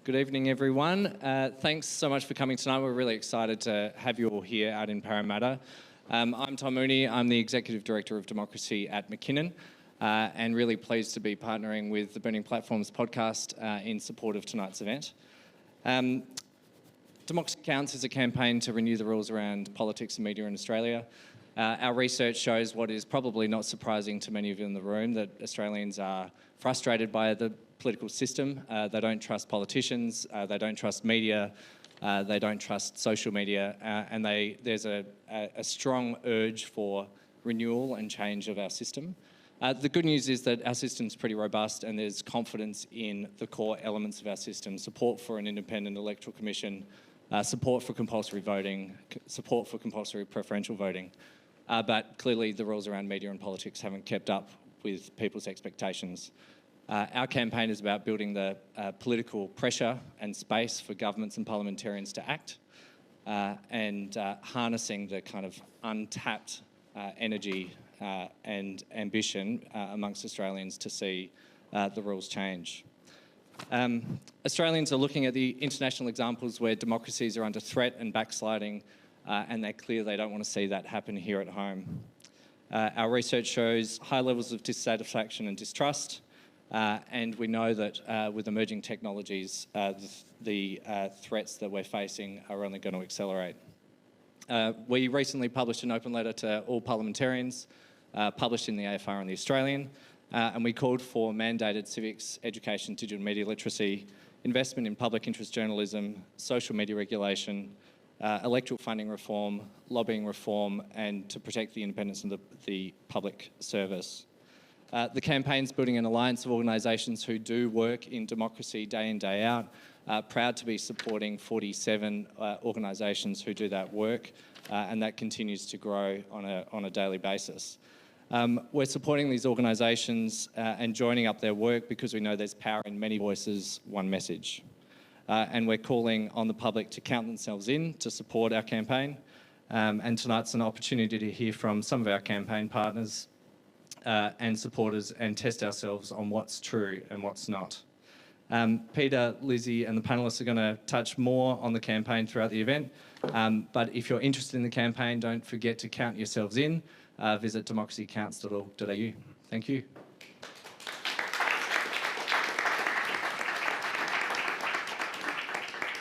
Good evening, everyone. Thanks so much for coming tonight. We're really excited to have you all here out in Parramatta. I'm Tom Mooney. I'm the Executive Director of Democracy at McKinnon, and really pleased to be partnering with the Burning Platforms podcast in support of tonight's event. Democracy Counts is a campaign to renew the rules around politics and media in Australia. Our research shows what is probably not surprising to many of you in the room, that Australians are frustrated by the political system. They don't trust politicians, they don't trust media, they don't trust social media, and there's a strong urge for renewal and change of our system. The good news is that our system's pretty robust and there's confidence in the core elements of our system: support for an independent electoral commission, support for compulsory voting, support for compulsory preferential voting. But clearly the rules around media and politics haven't kept up with people's expectations. Our campaign is about building the political pressure and space for governments and parliamentarians to act, and harnessing the kind of untapped energy and ambition amongst Australians to see the rules change. Australians are looking at the international examples where democracies are under threat and backsliding, and they're clear they don't want to see that happen here at home. Our research shows high levels of dissatisfaction and distrust, and we know that with emerging technologies, the threats that we're facing are only going to accelerate. We recently published an open letter to all parliamentarians, published in the AFR and the Australian, and we called for mandated civics, education, digital media literacy, investment in public interest journalism, social media regulation, electoral funding reform, lobbying reform, and to protect the independence of the public service. The campaign's building an alliance of organisations who do work in democracy day in, day out. Proud to be supporting 47 organisations who do that work, and that continues to grow on a daily basis. We're supporting these organisations and joining up their work because we know there's power in many voices, one message. And we're calling on the public to count themselves in to support our campaign. And tonight's an opportunity to hear from some of our campaign partners and supporters and test ourselves on what's true and what's not. Peter, Lizzie and the panellists are going to touch more on the campaign throughout the event, but if you're interested in the campaign, don't forget to count yourselves in. Visit democracycounts.org.au. Thank you.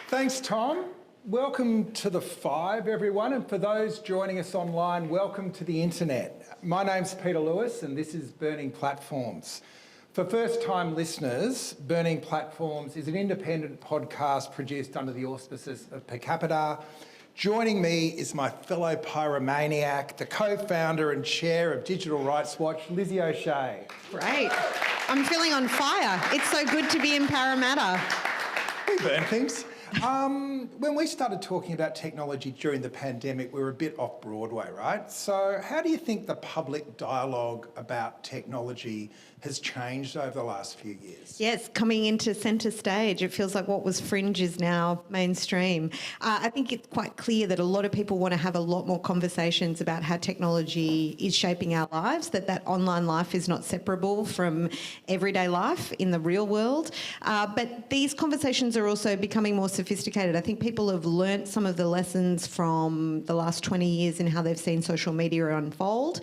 Thanks, Tom. Welcome to the Five, everyone, and for those joining us online, welcome to the internet. My name's Peter Lewis and this is Burning Platforms. For first-time listeners, Burning Platforms is an independent podcast produced under the auspices of Capita. Joining me is my fellow pyromaniac, the co-founder and chair of Digital Rights Watch, Lizzie O'Shea. Great. I'm feeling on fire. It's so good to be in Parramatta. We burn things. When we started talking about technology during the pandemic, we were a bit off Broadway, right? So how do you think the public dialogue about technology has changed over the last few years? Yes, coming into centre stage, it feels like what was fringe is now mainstream. I think it's quite clear that a lot of people want to have a lot more conversations about how technology is shaping our lives, that online life is not separable from everyday life in the real world. But these conversations are also becoming more sophisticated. I think people have learnt some of the lessons from the last 20 years in how they've seen social media unfold,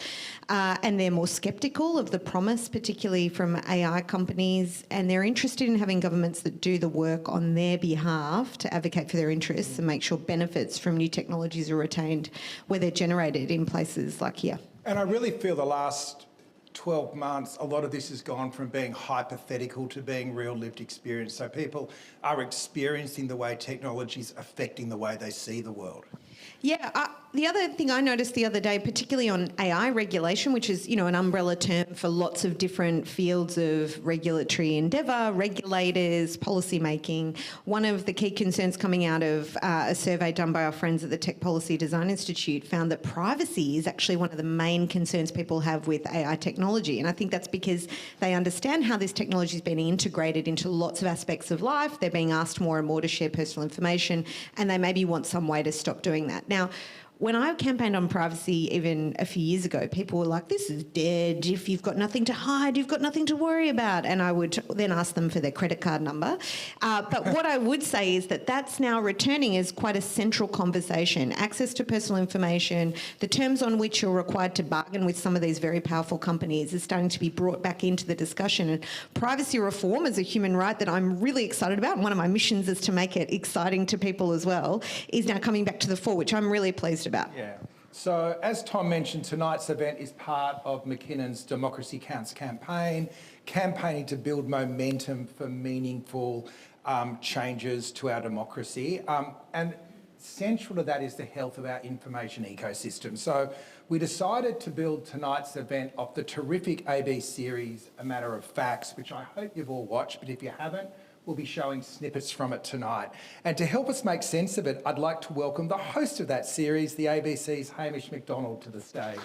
and they're more sceptical of the promise, particularly from AI companies, and they're interested in having governments that do the work on their behalf to advocate for their interests and make sure benefits from new technologies are retained where they're generated in places like here. And I really feel the last 12 months, a lot of this has gone from being hypothetical to being real lived experience. So people are experiencing the way technology is affecting the way they see the world. Yeah, the other thing I noticed the other day, particularly on AI regulation, which is, an umbrella term for lots of different fields of regulatory endeavour, regulators, policy making. One of the key concerns coming out of a survey done by our friends at the Tech Policy Design Institute found that privacy is actually one of the main concerns people have with AI technology. And I think that's because they understand how this technology is being integrated into lots of aspects of life. They're being asked more and more to share personal information, and they maybe want some way to stop doing that. Now, When I campaigned on privacy even a few years ago, people were like, this is dead. If you've got nothing to hide, you've got nothing to worry about. And I would then ask them for their credit card number. But what I would say is that that's now returning as quite a central conversation. Access to personal information, the terms on which you're required to bargain with some of these very powerful companies is starting to be brought back into the discussion. And privacy reform is a human right that I'm really excited about. And one of my missions is to make it exciting to people as well, is now coming back to the fore, which I'm really pleased about. Yeah. So as Tom mentioned, tonight's event is part of McKinnon's Democracy Counts campaign, campaigning to build momentum for meaningful changes to our democracy. And central to that is the health of our information ecosystem. So we decided to build tonight's event off the terrific AB series, A Matter of Facts, which I hope you've all watched, but if you haven't, we'll be showing snippets from it tonight. And to help us make sense of it, I'd like to welcome the host of that series, the ABC's Hamish Macdonald, to the stage.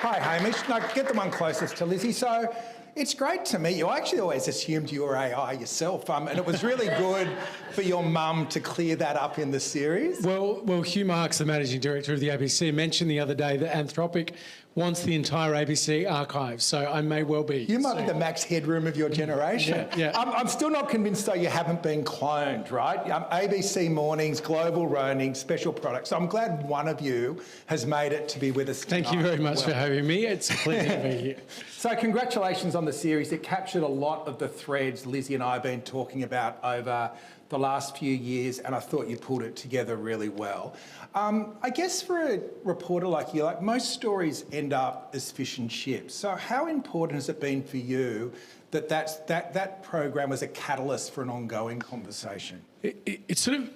Hi, Hamish. No, get the one closest to Lizzie. So it's great to meet you. I actually always assumed you were AI yourself, and it was really good for your mum to clear that up in the series. Well, Hugh Marks, the managing director of the ABC, mentioned the other day that Anthropic wants the entire ABC archive, so I may well be. You might be the Max Headroom of your generation. Yeah. I'm still not convinced, though, you haven't been cloned, right? ABC Mornings, Global Roaming, Special Products. So I'm glad one of you has made it to be with us tonight. Thank you very much for having me. It's a pleasure to be here. So congratulations on the series. It captured a lot of the threads Lizzie and I have been talking about over the last few years, and I thought you pulled it together really well. I guess for a reporter like you, like most stories end up as fish and chips. So how important has it been for you that program was a catalyst for an ongoing conversation? It's sort of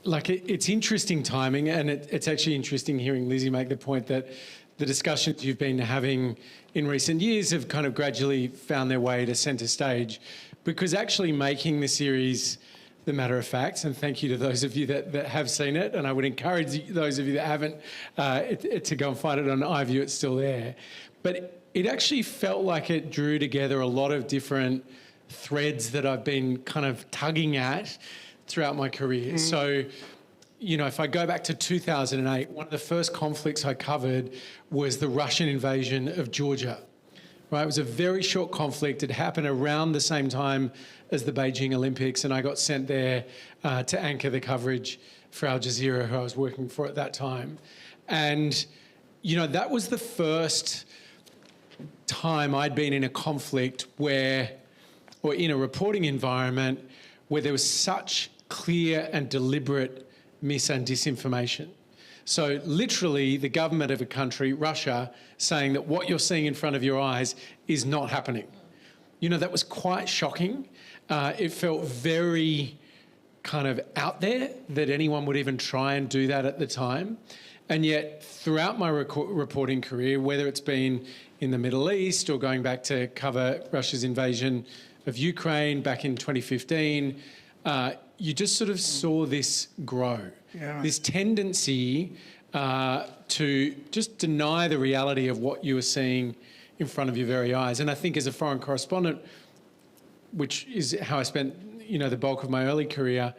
like it's interesting timing, and it's actually interesting hearing Lizzie make the point that the discussions you've been having in recent years have kind of gradually found their way to centre stage, because actually making the series The Matter of Facts, and thank you to those of you that have seen it, and I would encourage those of you that haven't to go and find it on iView, it's still there. But it actually felt like it drew together a lot of different threads that I've been kind of tugging at throughout my career. So, you know, if I go back to 2008, one of the first conflicts I covered was the Russian invasion of Georgia. Right, it was a very short conflict. It happened around the same time as the Beijing Olympics, and I got sent there to anchor the coverage for Al Jazeera, who I was working for at that time. And, you know, that was the first time I'd been in a conflict where, or in a reporting environment, where there was such clear and deliberate mis and disinformation. So literally the government of a country, Russia, saying that what you're seeing in front of your eyes is not happening. You know, that was quite shocking. It felt very kind of out there that anyone would even try and do that at the time. And yet throughout my reporting career, whether it's been in the Middle East or going back to cover Russia's invasion of Ukraine back in 2015, you just sort of saw this grow. Yeah. This tendency to just deny the reality of what you were seeing in front of your very eyes. And I think as a foreign correspondent, which is how I spent, you know, the bulk of my early career,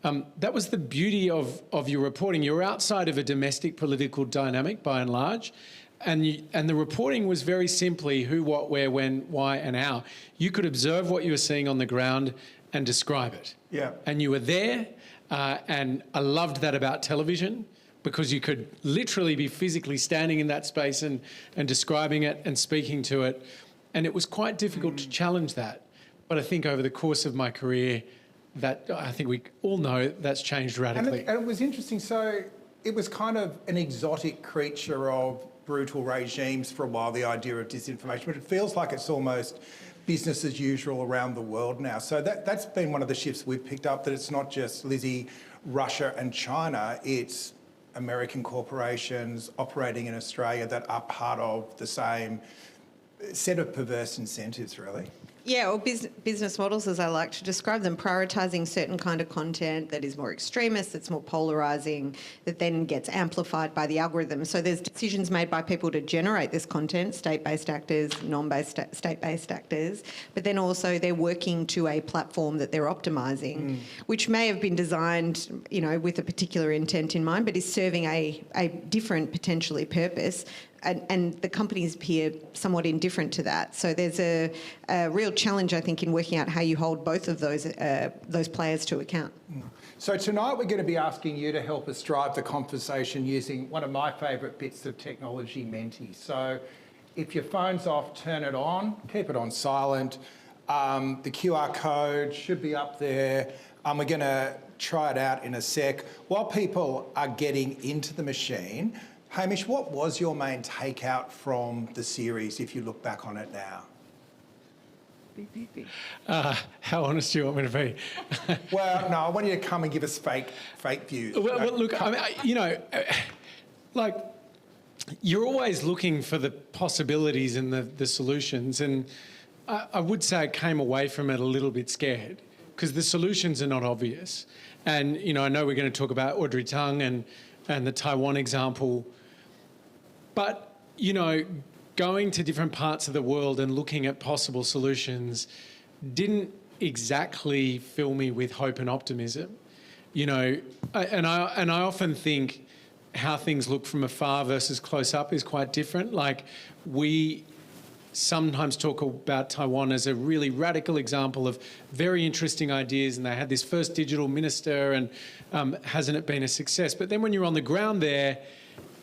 that was the beauty of your reporting. You were outside of a domestic political dynamic by and large, and the reporting was very simply who, what, where, when, why, and how. You could observe what you were seeing on the ground and describe it. Yeah. And you were there, and I loved that about television, because you could literally be physically standing in that space and describing it and speaking to it. And it was quite difficult to challenge that. But I think over the course of my career, that I think we all know that's changed radically. And it was interesting. So it was kind of an exotic creature of brutal regimes for a while, the idea of disinformation, but it feels like it's almost business as usual around the world now. So that's been one of the shifts we've picked up, that it's not just, Lizzie, Russia and China, it's American corporations operating in Australia that are part of the same set of perverse incentives, really. Yeah, or business models, as I like to describe them, prioritising certain kind of content that is more extremist, that's more polarising, that then gets amplified by the algorithm. So there's decisions made by people to generate this content, state-based actors, state-based actors, but then also they're working to a platform that they're optimising, which may have been designed, with a particular intent in mind, but is serving a different, potentially, purpose. And the companies appear somewhat indifferent to that. So there's a real challenge, I think, in working out how you hold both of those players to account. So tonight we're going to be asking you to help us drive the conversation using one of my favourite bits of technology, Menti. So if your phone's off, turn it on, keep it on silent. The QR code should be up there. We're going to try it out in a sec. While people are getting into the machine, Hamish, what was your main takeout from the series if you look back on it now? How honest do you want me to be? Well, no, I want you to come and give us fake views. Well, look, you're always looking for the possibilities and the solutions, and I would say I came away from it a little bit scared because the solutions are not obvious. And, I know we're going to talk about Audrey Tang and the Taiwan example, but, going to different parts of the world and looking at possible solutions didn't exactly fill me with hope and optimism. And I often think how things look from afar versus close up is quite different. Like, we sometimes talk about Taiwan as a really radical example of very interesting ideas, and they had this first digital minister, and hasn't it been a success? But then when you're on the ground there,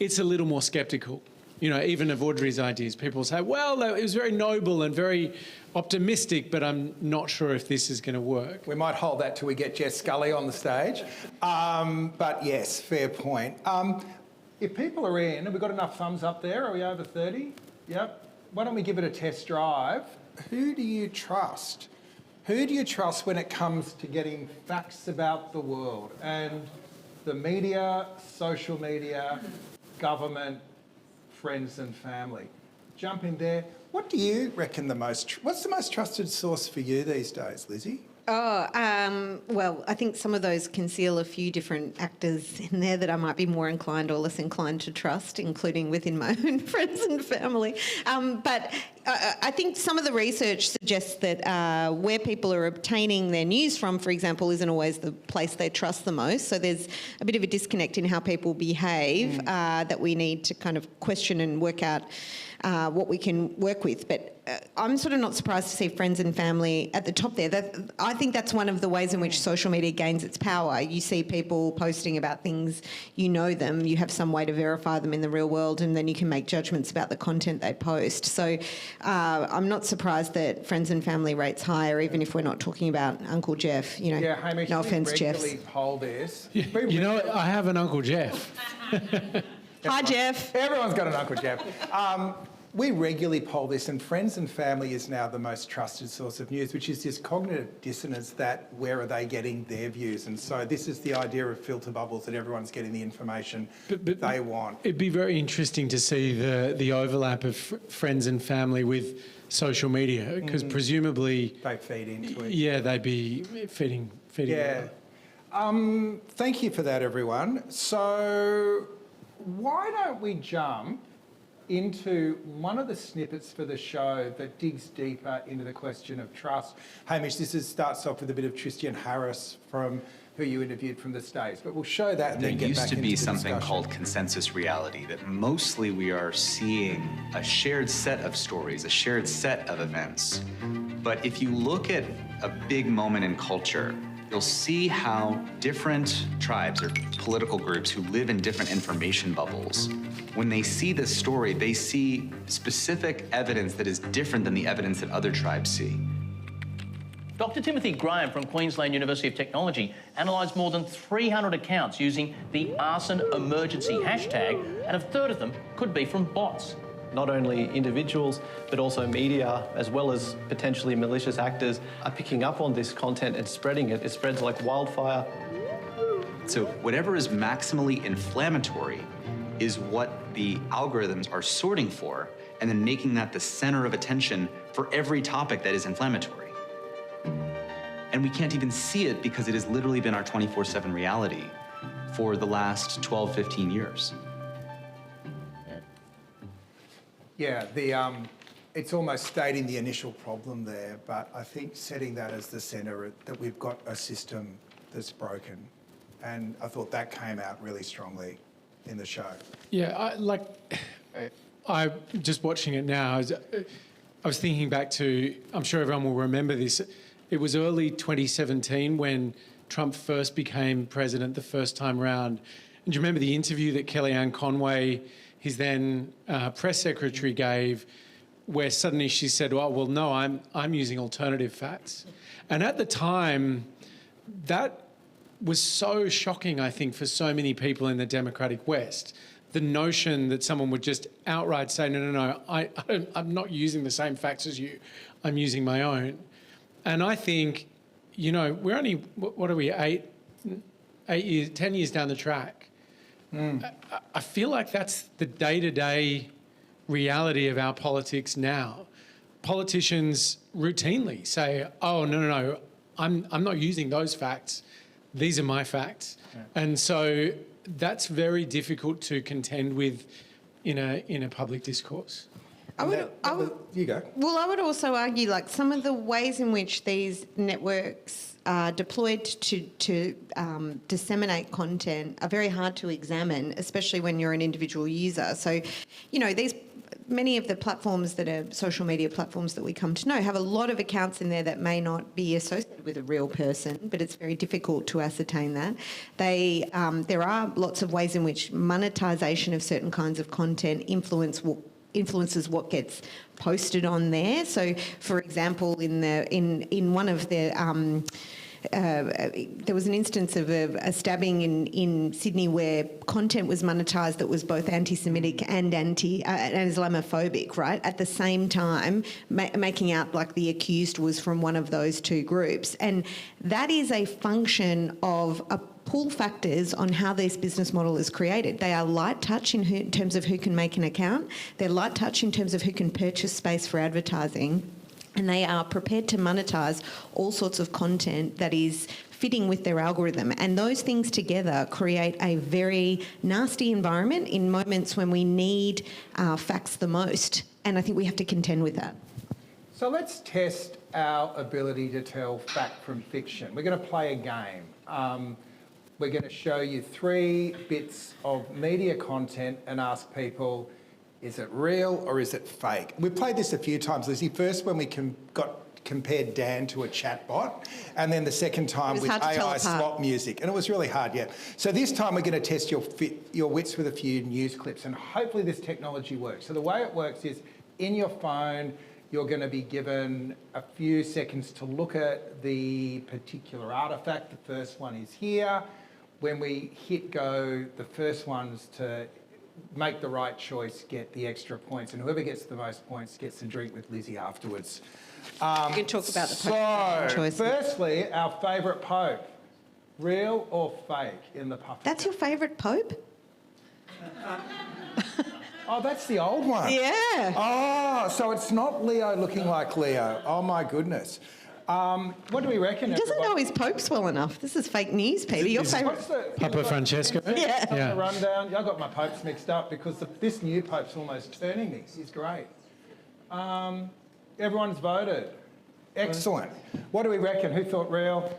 it's a little more sceptical, even of Audrey's ideas. People say, well, it was very noble and very optimistic, but I'm not sure if this is going to work. We might hold that till we get Jess Scully on the stage. But yes, fair point. If people are in, have we got enough thumbs up there? Are we over 30? Yep. Why don't we give it a test drive? Who do you trust? Who do you trust when it comes to getting facts about the world? And the media, social media, government, friends and family. Jump in there. What do you reckon what's the most trusted source for you these days, Lizzie? Well, I think some of those conceal a few different actors in there that I might be more inclined or less inclined to trust, including within my own friends and family. But I think some of the research suggests that where people are obtaining their news from, for example, isn't always the place they trust the most. So there's a bit of a disconnect in how people behave that we need to kind of question and work out what we can work with. But I'm sort of not surprised to see friends and family at the top there. I think that's one of the ways in which social media gains its power. You see people posting about things, you know them, you have some way to verify them in the real world, and then you can make judgments about the content they post. So I'm not surprised that friends and family rates higher, even if we're not talking about Uncle Jeff. Yeah, Hamish, no offence, Jeff. regularly poll this. I have an Uncle Jeff. Hi, Jeff. Everyone's got an Uncle Jeff. We regularly poll this, and friends and family is now the most trusted source of news, which is this cognitive dissonance that where are they getting their views? And so this is the idea of filter bubbles, that everyone's getting the information they want. It'd be very interesting to see the overlap of friends and family with social media, because presumably they feed into it. Yeah, they'd be feeding. Yeah. Thank you for that, everyone. So why don't we jump into one of the snippets for the show that digs deeper into the question of trust. Hamish, starts off with a bit of Tristan Harris from who you interviewed from the States, but we'll show that and then get back into the discussion. There used to be something called consensus reality, that mostly we are seeing a shared set of stories, a shared set of events. But if you look at a big moment in culture, you'll see how different tribes or political groups who live in different information bubbles, when they see this story, they see specific evidence that is different than the evidence that other tribes see. Dr. Timothy Graham from Queensland University of Technology analysed more than 300 accounts using the arson emergency hashtag, and a third of them could be from bots. Not only individuals, but also media, as well as potentially malicious actors, are picking up on this content and spreading it. It spreads like wildfire. So whatever is maximally inflammatory is what the algorithms are sorting for and then making that the center of attention for every topic that is inflammatory. And we can't even see it because it has literally been our 24/7 reality for the last 12, 15 years. Yeah, it's almost stating the initial problem there, but I think setting that as the centre, that we've got a system that's broken. And I thought that came out really strongly in the show. Yeah, I just watching it now, I was thinking back to, I'm sure everyone will remember this, it was early 2017 when Trump first became president the first time round. And do you remember the interview that Kellyanne Conway, his then press secretary, gave, where suddenly she said, well, no, I'm using alternative facts. And at the time, that was so shocking, I think, for so many people in the Democratic West. The notion that someone would just outright say, no, I'm not using the same facts as you, I'm using my own. And I think, we're only, what are we, 8 years, 10 years down the track. I feel like that's the day-to-day reality of our politics now. Politicians routinely say, oh, no, I'm not using those facts. These are my facts. Yeah. And so that's very difficult to contend with in a public discourse. You go. Well, I would also argue, some of the ways in which these networks are deployed to disseminate content are very hard to examine, especially when you're an individual user. So, many of the platforms that are social media platforms that we come to know have a lot of accounts in there that may not be associated with a real person, but it's very difficult to ascertain that. There are lots of ways in which monetization of certain kinds of content influences what gets posted on there. So, for example, in one of the there was an instance of a stabbing in Sydney where content was monetised that was both anti-Semitic and Islamophobic, right? At the same time, making out like the accused was from one of those two groups. And that is a function of a pull factors on how this business model is created. They are light touch in terms of who can make an account. They're light touch in terms of who can purchase space for advertising. And they are prepared to monetise all sorts of content that is fitting with their algorithm. And those things together create a very nasty environment in moments when we need facts the most. And I think we have to contend with that. So let's test our ability to tell fact from fiction. We're going to play a game. We're going to show you 3 bits of media content and ask people, is it real or is it fake? We've played this a few times, Lizzie. First when we compared Dan to a chatbot, and then the second time with AI slot music. And it was really hard, yeah. So this time we're going to test your wits with a few news clips, and hopefully this technology works. So the way it works is in your phone, you're going to be given a few seconds to look at the particular artefact. The first one is here. When we hit go, the first ones to make the right choice get the extra points, and whoever gets the most points gets to drink with Lizzie afterwards. You can talk about the Pope choice. Firstly, our favourite Pope. Real or fake in the puffin? That's your favourite Pope? Oh, that's the old one. Yeah. Oh, so it's not Leo looking like Leo. Oh, my goodness. What do we reckon? He doesn't know his Pope's well enough. This is fake news, Peter. Your favourite... Papa Francesco? Yeah. The rundown. I got my Popes mixed up because this new Pope's almost turning me. He's great. Everyone's voted. Excellent. What do we reckon? Who thought real?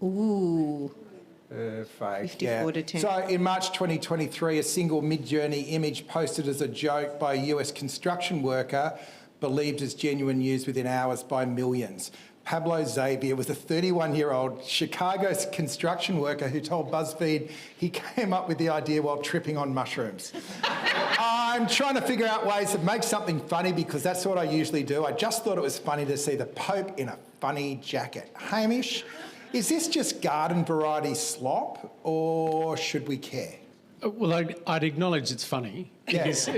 Ooh. Fake. 54 to 10. So in March 2023, a single Mid-Journey image posted as a joke by a US construction worker believed as genuine news within hours by millions. Pablo Xavier was a 31-year-old Chicago construction worker who told BuzzFeed he came up with the idea while tripping on mushrooms. I'm trying to figure out ways to make something funny because that's what I usually do. I just thought it was funny to see the Pope in a funny jacket. Hamish, is this just garden variety slop or should we care? Well, I'd acknowledge it's funny. Yes.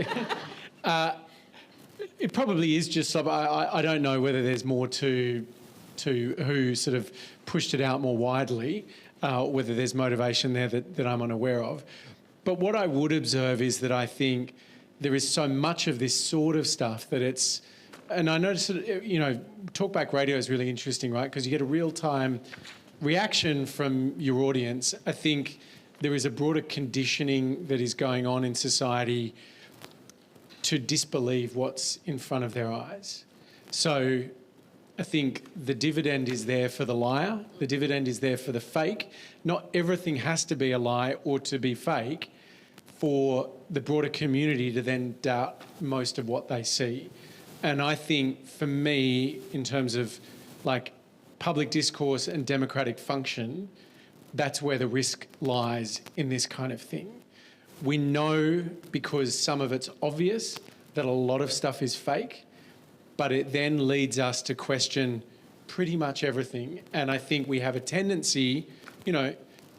It probably is just slop. I don't know whether there's more to who sort of pushed it out more widely, whether there's motivation there that I'm unaware of. But what I would observe is that I think there is so much of this sort of stuff that it's, and I noticed, talkback radio is really interesting, right? Because you get a real-time reaction from your audience. I think there is a broader conditioning that is going on in society to disbelieve what's in front of their eyes. So I think the dividend is there for the liar, the dividend is there for the fake. Not everything has to be a lie or to be fake for the broader community to then doubt most of what they see. And I think for me, in terms of like public discourse and democratic function, that's where the risk lies in this kind of thing. We know, because some of it's obvious, that a lot of stuff is fake, but it then leads us to question pretty much everything. And I think we have a tendency,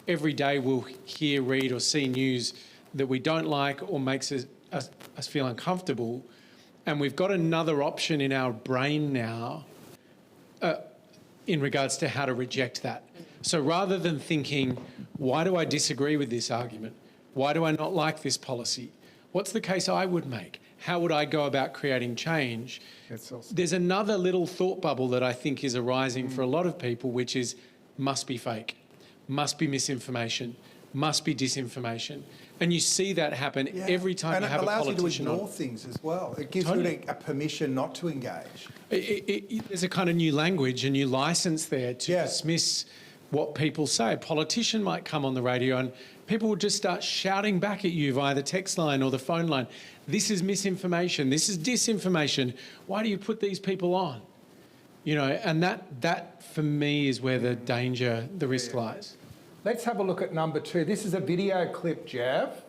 every day we'll hear, read or see news that we don't like or makes us feel uncomfortable. And we've got another option in our brain now in regards to how to reject that. So rather than thinking, why do I disagree with this argument? Why do I not like this policy? What's the case I would make? How would I go about creating change? There's another little thought bubble that I think is arising for a lot of people, which is must be fake, must be misinformation, must be disinformation. And you see that happen every time you have a politician. And it allows you to ignore things as well. It gives you a permission not to engage. There's a kind of new language, a new license there to dismiss what people say. A politician might come on the radio and people will just start shouting back at you via the text line or the phone line. This is misinformation. This is disinformation. Why do you put these people on? And that for me is where the danger, the risk lies. Let's have a look at number 2. This is a video clip, Jeff.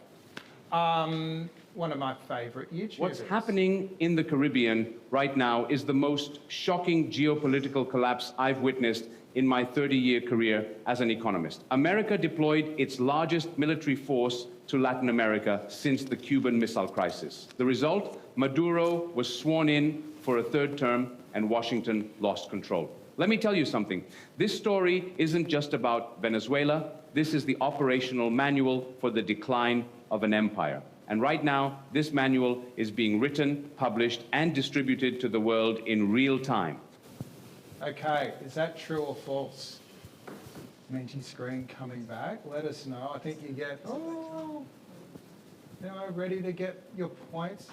One of my favourite YouTubers. What's happening in the Caribbean right now is the most shocking geopolitical collapse I've witnessed in my 30-year career as an economist. America deployed its largest military force to Latin America since the Cuban Missile Crisis. The result? Maduro was sworn in for a third term and Washington lost control. Let me tell you something. This story isn't just about Venezuela. This is the operational manual for the decline of an empire. And right now, this manual is being written, published, and distributed to the world in real time. Okay, is that true or false? Minty screen coming back. Let us know. I think you get, ready to get your points.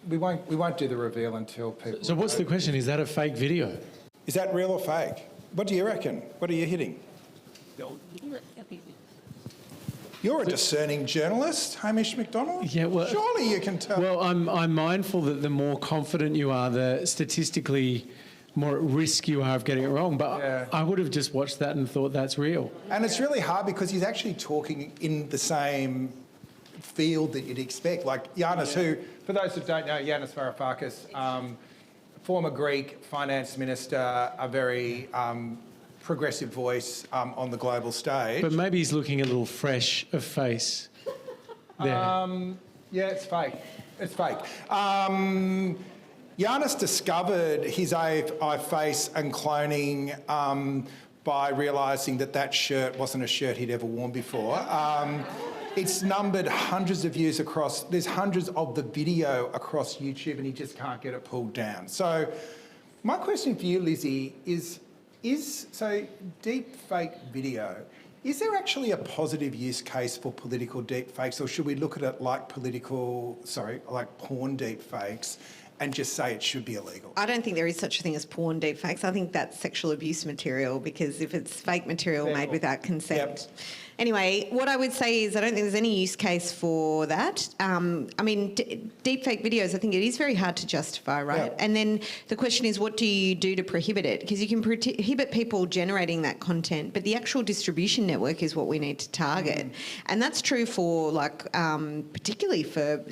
We won't do the reveal until people... So what's the question? Is that a fake video? Is that real or fake? What do you reckon? What are you hitting? You're a discerning journalist, Hamish Macdonald. Yeah, well, surely you can tell. Well, I'm mindful that the more confident you are, the statistically more at risk you are of getting it wrong. But I would have just watched that and thought that's real. And it's really hard because he's actually talking in the same field that you'd expect. Like Yanis, who, for those who don't know, Yanis Varoufakis, former Greek finance minister, a very progressive voice on the global stage. But maybe he's looking a little fresh of face there. Yeah, it's fake. It's fake. Yanis discovered his AI face and cloning by realising that shirt wasn't a shirt he'd ever worn before. It's numbered hundreds of views across, there's hundreds of the video across YouTube and he just can't get it pulled down. So my question for you, Lizzie, is deep fake video, is there actually a positive use case for political deep fakes, or should we look at it like porn deep fakes and just say it should be illegal? I don't think there is such a thing as porn deep fakes. I think that's sexual abuse material, because if it's fake material made without consent. Yep. Anyway, what I would say is I don't think there's any use case for that. I mean, deep fake videos, I think it is very hard to justify, right? Yep. And then the question is, what do you do to prohibit it? Because you can prohibit people generating that content, but the actual distribution network is what we need to target. And that's true for, particularly for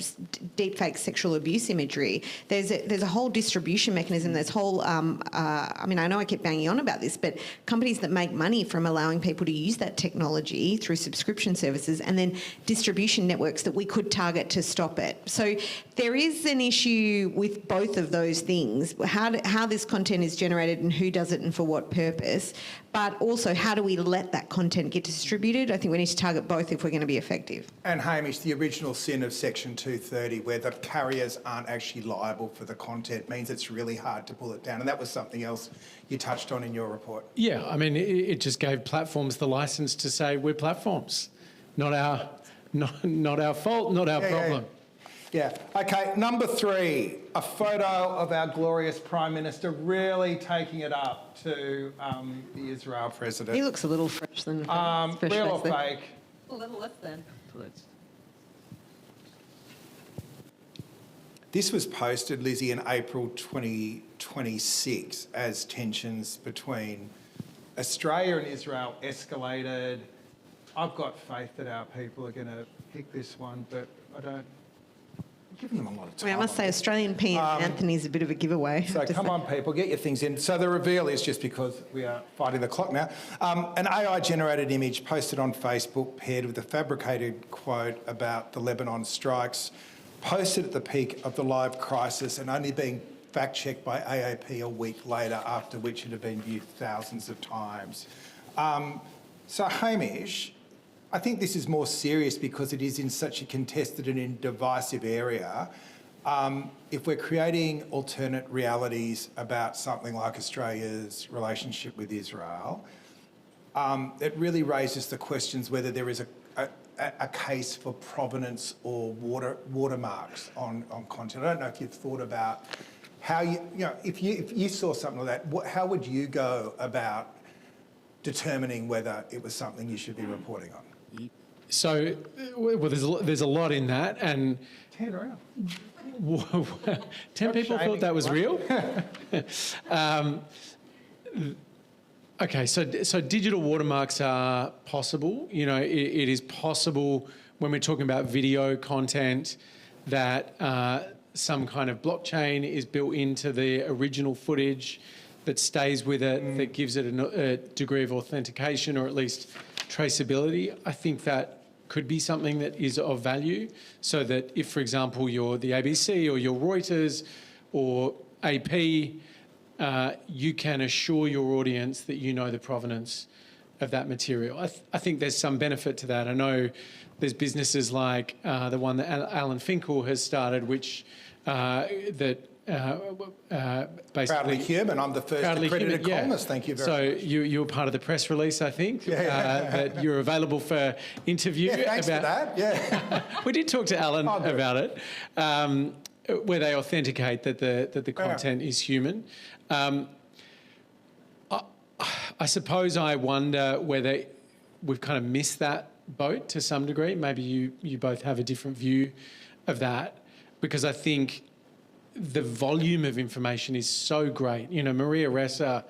deep fake sexual abuse imagery. There's a whole distribution mechanism. There's whole, I know I keep banging on about this, but companies that make money from allowing people to use that technology, technology through subscription services, and then distribution networks that we could target to stop it. So there is an issue with both of those things, how this content is generated and who does it and for what purpose, but also how do we let that content get distributed? I think we need to target both if we're going to be effective. And Hamish, the original sin of Section 230, where the carriers aren't actually liable for the content, means it's really hard to pull it down. And that was something else you touched on in your report. Yeah, I mean, it just gave platforms the license to say we're platforms, not our fault, not our problem. Yeah. Okay, number 3, a photo of our glorious Prime Minister really taking it up to the Israel president. He looks a little fresh than real or fake? A little less than. This was posted, Lizzie, in April 2026 as tensions between Australia and Israel escalated. I've got faith that our people are going to pick this one, but I don't. I'm giving them a lot of time. I must say, Australian PM Anthony's a bit of a giveaway. So come on, people, get your things in. So the reveal is, just because we are fighting the clock now, an AI-generated image posted on Facebook paired with a fabricated quote about the Lebanon strikes, posted at the peak of the live crisis and only being fact-checked by AAP a week later, after which it had been viewed thousands of times. So Hamish, I think this is more serious because it is in such a contested and divisive area. If we're creating alternate realities about something like Australia's relationship with Israel, it really raises the questions whether there is a case for provenance or watermarks on content. I don't know if you've thought about how if you saw something like that, how would you go about determining whether it was something you should be reporting on? So, well, there's a lot in that, and 10 around. 10 people thought that was real. Okay, so digital watermarks are possible. You know, it is possible when we're talking about video content that some kind of blockchain is built into the original footage that stays with it, that gives it a degree of authentication or at least traceability. I think that could be something that is of value, so that if, for example, you're the ABC or you're Reuters or AP, you can assure your audience that you know the provenance of that material. I think there's some benefit to that. I know there's businesses like the one that Alan Finkel has started, which basically... Proudly human. I'm the first accredited columnist. Thank you very much. So you were part of the press release, I think, that you're available for interview. Yeah, thanks for that. Yeah. We did talk to Alan about it, where they authenticate that the content is human. I suppose I wonder whether we've kind of missed that boat to some degree. Maybe you both have a different view of that, because I think the volume of information is so great. You know, Maria Ressa,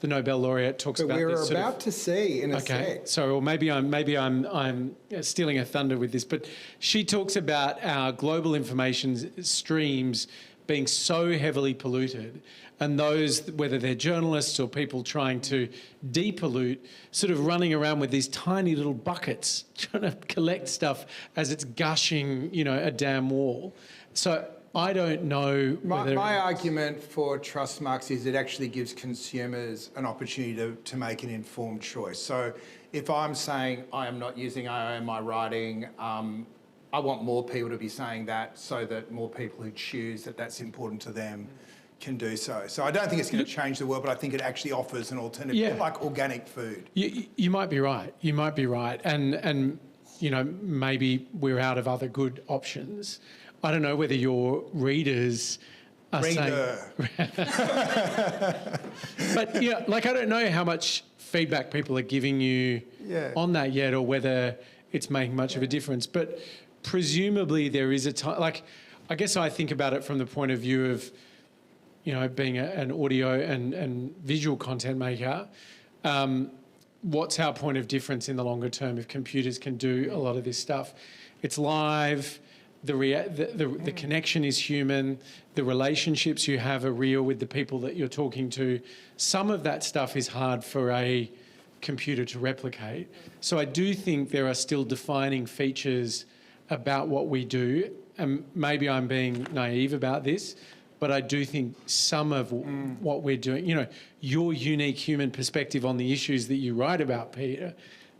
the Nobel laureate, talks about this. We're about to see in a sec. So, or maybe I'm stealing her thunder with this, but she talks about our global information streams being so heavily polluted, and those, whether they're journalists or people trying to depollute, sort of running around with these tiny little buckets trying to collect stuff as it's gushing, you know, a damn wall. So I don't know whether... My argument for trust marks is it actually gives consumers an opportunity to make an informed choice. So if I'm saying I am not using AI in my writing, I want more people to be saying that, so that more people who choose that that's important to them can do so. So I don't think it's going to change the world, but I think it actually offers an alternative, like organic food. You might be right. You might be right. And you know, maybe we're out of other good options. I don't know whether your readers are saying... But, you know, like, I don't know how much feedback people are giving you on that yet, or whether it's making much of a difference. But presumably there is a time... Like, I guess I think about it from the point of view of, you know, being an audio and visual content maker. What's our point of difference in the longer term if computers can do a lot of this stuff? It's live... The connection is human, the relationships you have are real with the people that you're talking to. Some of that stuff is hard for a computer to replicate. So I do think there are still defining features about what we do, and maybe I'm being naive about this, but I do think some of what we're doing, you know, your unique human perspective on the issues that you write about, Peter,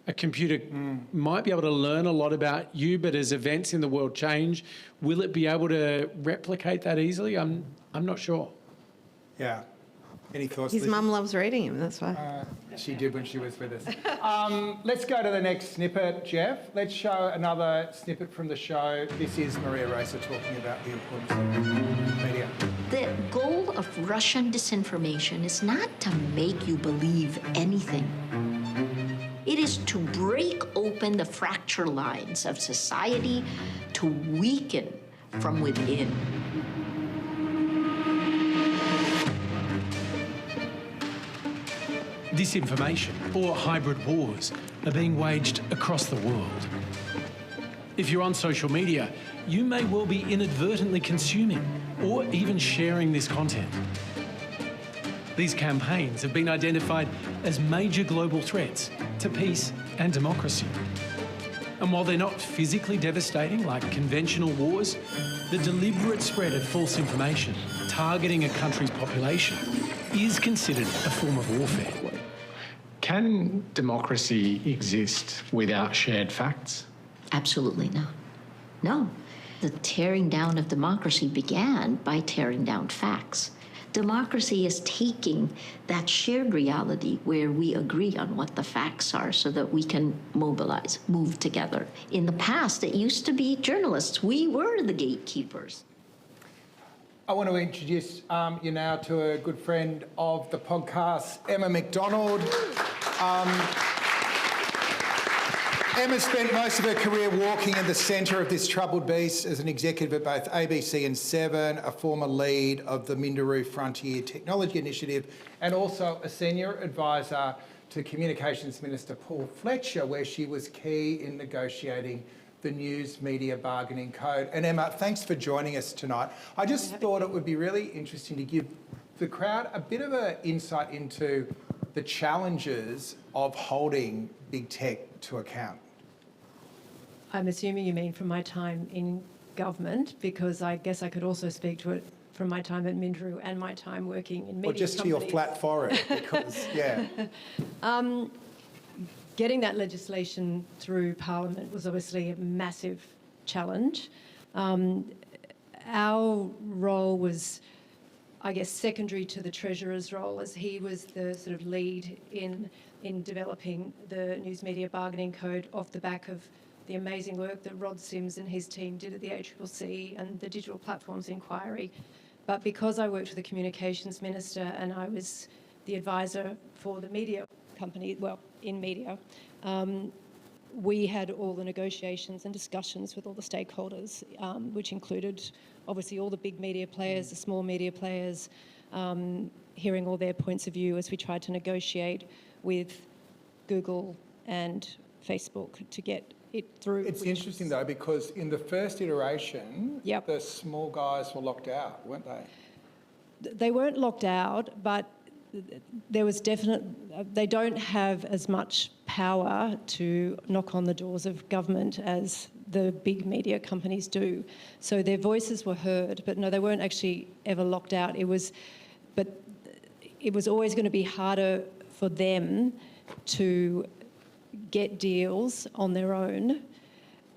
a computer might be able to learn a lot about you, but as events in the world change, will it be able to replicate that easily? I'm not sure. Yeah. Any thoughts? His Lizzie? mum loves reading him, that's why. She did when she was with us. Let's go to the next snippet, Jeff. Let's show another snippet from the show. This is Maria Racer talking about the importance of media. The goal of Russian disinformation is not to make you believe anything. It is to break open the fracture lines of society, to weaken from within. Disinformation or hybrid wars are being waged across the world. If you're on social media, you may well be inadvertently consuming or even sharing this content. These campaigns have been identified as major global threats to peace and democracy. And while they're not physically devastating like conventional wars, the deliberate spread of false information targeting a country's population is considered a form of warfare. Can democracy exist without shared facts? Absolutely not. No. The tearing down of democracy began by tearing down facts. Democracy is taking that shared reality where we agree on what the facts are so that we can mobilize, move together. In the past, it used to be journalists. We were the gatekeepers. I want to introduce you now to a good friend of the podcast, Emma Macdonald. Emma spent most of her career walking in the centre of this troubled beast as an executive at both ABC and Seven, a former lead of the Minderoo Frontier Technology Initiative, and also a senior advisor to Communications Minister Paul Fletcher, where she was key in negotiating the News Media Bargaining Code. And Emma, thanks for joining us tonight. I just thought it would be really interesting to give the crowd a bit of an insight into the challenges of holding big tech to account. I'm assuming you mean from my time in government, because I guess I could also speak to it from my time at Minderoo and my time working in media Or just companies. to your flat forehead, because, yeah. Getting that legislation through Parliament was obviously a massive challenge. Our role was, I guess, secondary to the Treasurer's role, as he was the sort of lead in developing the News Media Bargaining Code off the back of the amazing work that Rod Sims and his team did at the ACCC and the Digital Platforms Inquiry. But because I worked with the Communications Minister and I was the advisor for the media company, well, in media, we had all the negotiations and discussions with all the stakeholders, which included obviously all the big media players, the small media players, hearing all their points of view as we tried to negotiate with Google and Facebook to get it through. It's interesting though, because in the first iteration, Yep. the small guys were locked out, weren't they? They weren't locked out, but there was they don't have as much power to knock on the doors of government as the big media companies do. So their voices were heard, but no, they weren't actually ever locked out. It was always going to be harder for them to get deals on their own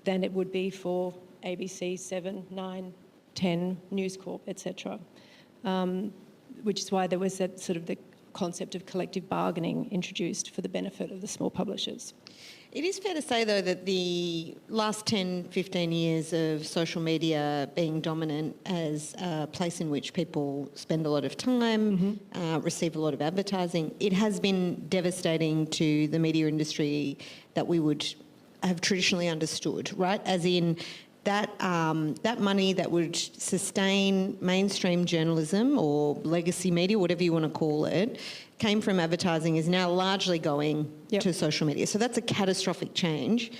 than it would be for ABC, 7, 9, 10, News Corp, etc. Which is why there was that sort of the concept of collective bargaining introduced for the benefit of the small publishers. It is fair to say, though, that the last 10, 15 years of social media being dominant as a place in which people spend a lot of time, receive a lot of advertising, it has been devastating to the media industry that we would have traditionally understood, right? As in that money that would sustain mainstream journalism or legacy media, whatever you want to call it, came from advertising is now largely going to social media. So that's a catastrophic change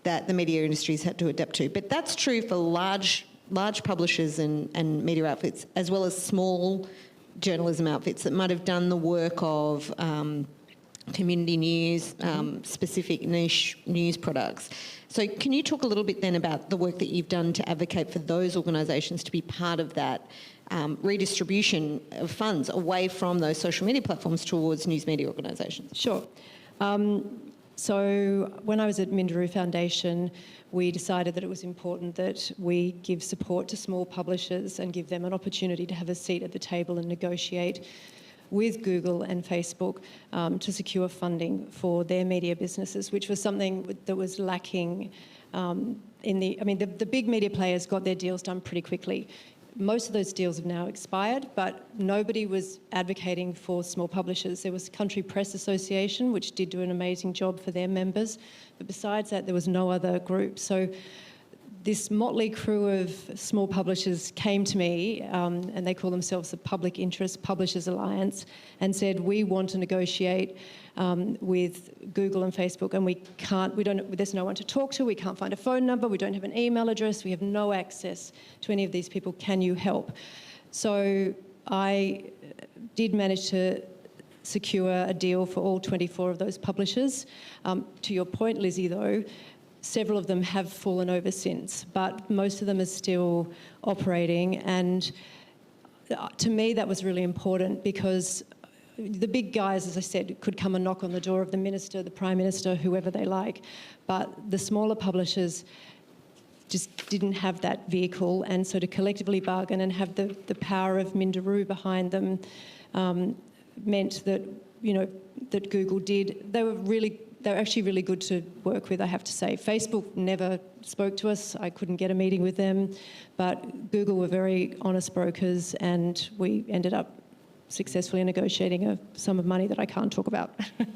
that the media industry's had to adapt to. But that's true for large publishers and media outfits, as well as small journalism outfits that might have done the work of community news, specific niche news products. So can you talk a little bit then about the work that you've done to advocate for those organisations to be part of that redistribution of funds away from those social media platforms towards news media organisations? Sure. So when I was at Minderoo Foundation, we decided that it was important that we give support to small publishers and give them an opportunity to have a seat at the table and negotiate with Google and Facebook to secure funding for their media businesses, which was something that was lacking the big media players got their deals done pretty quickly. Most of those deals have now expired, but nobody was advocating for small publishers. There was Country Press Association, which did do an amazing job for their members, but besides that, there was no other group. So this motley crew of small publishers came to me, and they call themselves the Public Interest Publishers Alliance, and said, we want to negotiate with Google and Facebook, and there's no one to talk to, we can't find a phone number, we don't have an email address, we have no access to any of these people, can you help? So I did manage to secure a deal for all 24 of those publishers. To your point, Lizzie, though, several of them have fallen over since, but most of them are still operating, and to me that was really important because the big guys, as I said, could come and knock on the door of the minister, the Prime Minister, whoever they like, but the smaller publishers just didn't have that vehicle, and so to collectively bargain and have the power of Minderoo behind them meant that, that Google did. They were actually really good to work with, I have to say. Facebook never spoke to us. I couldn't get a meeting with them, but Google were very honest brokers, and we ended up successfully negotiating a sum of money that I can't talk about.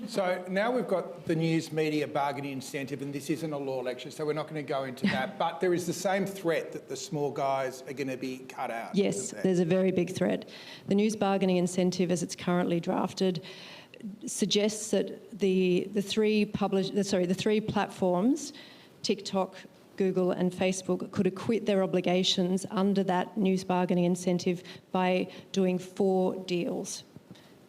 So now we've got the news media bargaining incentive, and this isn't a law lecture, so we're not going to go into that, but there is the same threat that the small guys are going to be cut out. Yes, there's a very big threat. The news bargaining incentive, as it's currently drafted, suggests that the three platforms, TikTok, Google and Facebook, could acquit their obligations under that news bargaining incentive by doing 4 deals.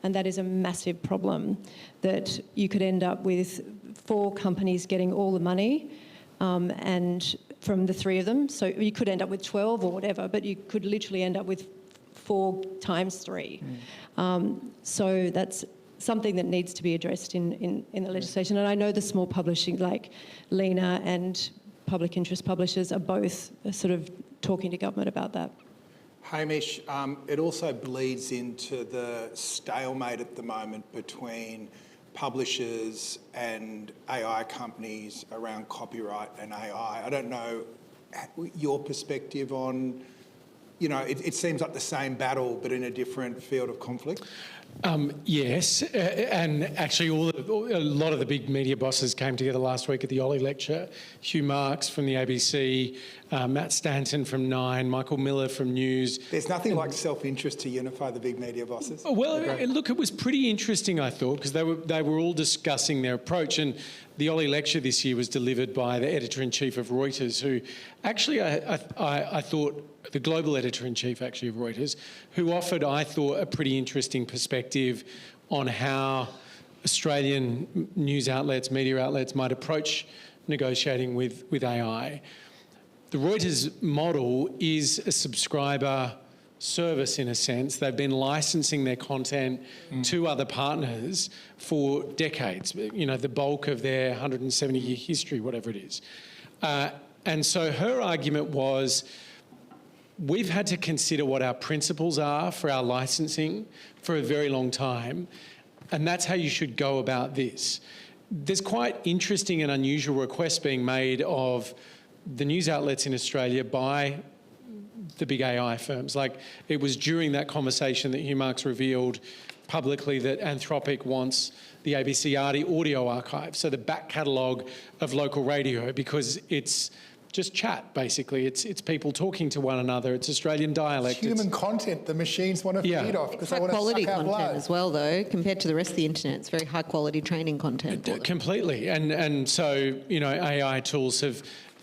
And that is a massive problem, that you could end up with 4 companies getting all the money and from the 3 of them. So you could end up with 12 or whatever, but you could literally end up with 4 times 3. So that's something that needs to be addressed in the legislation. And I know the small publishing like Lena and Public Interest Publishers are both sort of talking to government about that. Hamish, it also bleeds into the stalemate at the moment between publishers and AI companies around copyright and AI. I don't know your perspective on, it seems like the same battle but in a different field of conflict. Yes, and actually a lot of the big media bosses came together last week at the Ollie lecture. Hugh Marks from the ABC, Matt Stanton from Nine, Michael Miller from News. There's nothing like self-interest to unify the big media bosses. Well, look, it was pretty interesting, I thought, because they were all discussing their approach, and the Ollie lecture this year was delivered by the editor-in-chief of Reuters, who actually I thought, the global editor-in-chief actually of Reuters, who offered, I thought, a pretty interesting perspective on how Australian news outlets, media outlets might approach negotiating with AI. The Reuters model is a subscriber service in a sense. They've been licensing their content to other partners for decades, the bulk of their 170-year history, whatever it is. And so her argument was, we've had to consider what our principles are for our licensing for a very long time, and that's how you should go about this. There's quite interesting and unusual requests being made of the news outlets in Australia by the big AI firms. Like, it was during that conversation that Hugh Marks revealed publicly that Anthropic wants the ABC audio archive, so the back catalogue of local radio, because it's just chat, basically. It's people talking to one another. It's Australian dialect. It's human content the machines want to feed off because they want to suck quality our content blood. as well, though, compared to the rest of the internet. It's very high quality training content. Completely. And so, AI tools or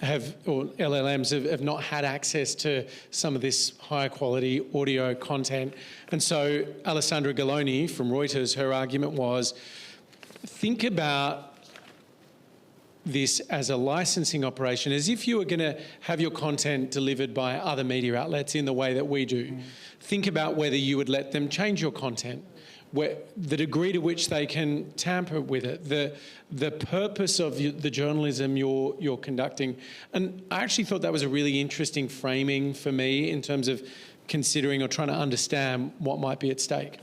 LLMs have not had access to some of this high quality audio content. And so Alessandra Galloni from Reuters, her argument was, think about this as a licensing operation, as if you were going to have your content delivered by other media outlets in the way that we do. Think about whether you would let them change your content, the degree to which they can tamper with it, the purpose of the journalism you're conducting. And I actually thought that was a really interesting framing for me in terms of considering or trying to understand what might be at stake.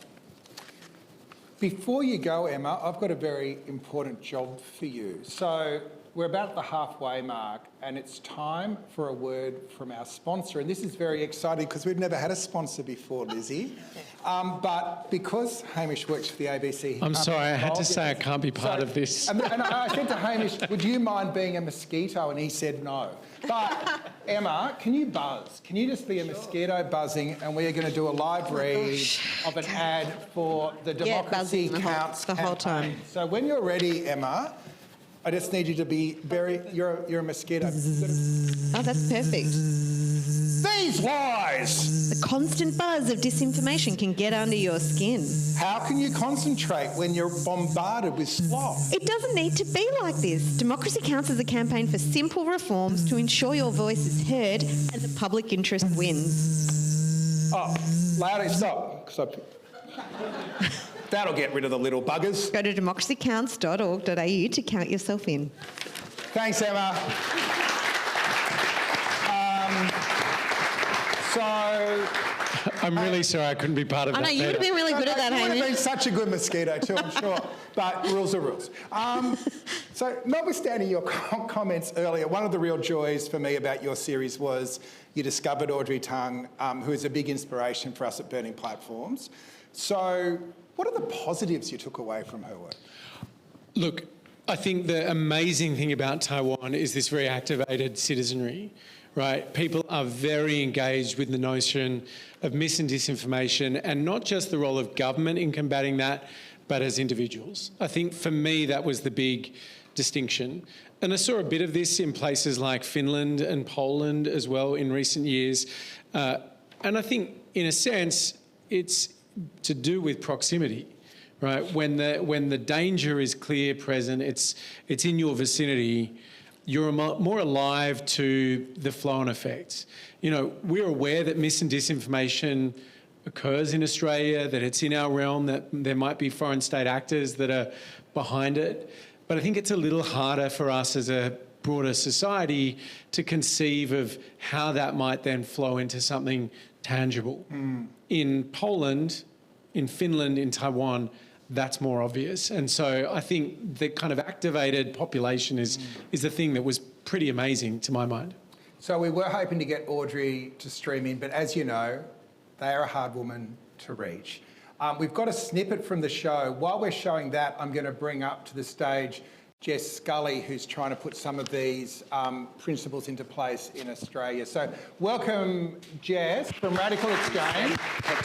Before you go, Emma, I've got a very important job for you. So we're about at the halfway mark and it's time for a word from our sponsor. And this is very exciting because we've never had a sponsor before, Lizzie. But because Hamish works for the ABC... I'm sorry, I had to say I can't be part of this. And I said to Hamish, would you mind being a mosquito? And he said no. But Emma, can you buzz? Can you just be a mosquito buzzing and we're going to do a live read of an ad for the Democracy Counts the whole time. campaign. So when you're ready, Emma, I just need you to be very... You're a mosquito. Oh, that's perfect. These lies! The constant buzz of disinformation can get under your skin. How can you concentrate when you're bombarded with slop? It doesn't need to be like this. Democracy Counts as a campaign for simple reforms to ensure your voice is heard and the public interest wins. Oh, louder, stop. That'll get rid of the little buggers. Go to democracycounts.org.au to count yourself in. Thanks, Emma. I'm really sorry I couldn't be part of that. I know, you would have been really good at that, Hamish. You would have been such a good mosquito too, I'm sure. But rules are rules. So notwithstanding your comments earlier, one of the real joys for me about your series was you discovered Audrey Tang, who is a big inspiration for us at Burning Platforms. So what are the positives you took away from her work? Look, I think the amazing thing about Taiwan is this very activated citizenry, right? People are very engaged with the notion of mis and disinformation, and not just the role of government in combating that, but as individuals. I think for me that was the big distinction. And I saw a bit of this in places like Finland and Poland as well in recent years. And I think, in a sense, it's to do with proximity, right? When the danger is clear, present, it's in your vicinity, you're more alive to the flow-on effects. You know, we're aware that mis and disinformation occurs in Australia, that it's in our realm, that there might be foreign state actors that are behind it. But I think it's a little harder for us as a broader society to conceive of how that might then flow into something tangible. In Poland, in Finland, in Taiwan, that's more obvious. And so I think the kind of activated population is the thing that was pretty amazing to my mind. So we were hoping to get Audrey to stream in, but as you know, they are a hard woman to reach. We've got a snippet from the show. While we're showing that, I'm going to bring up to the stage Jess Scully, who's trying to put some of these principles into place in Australia. So welcome, Jess, from RadicalXChange,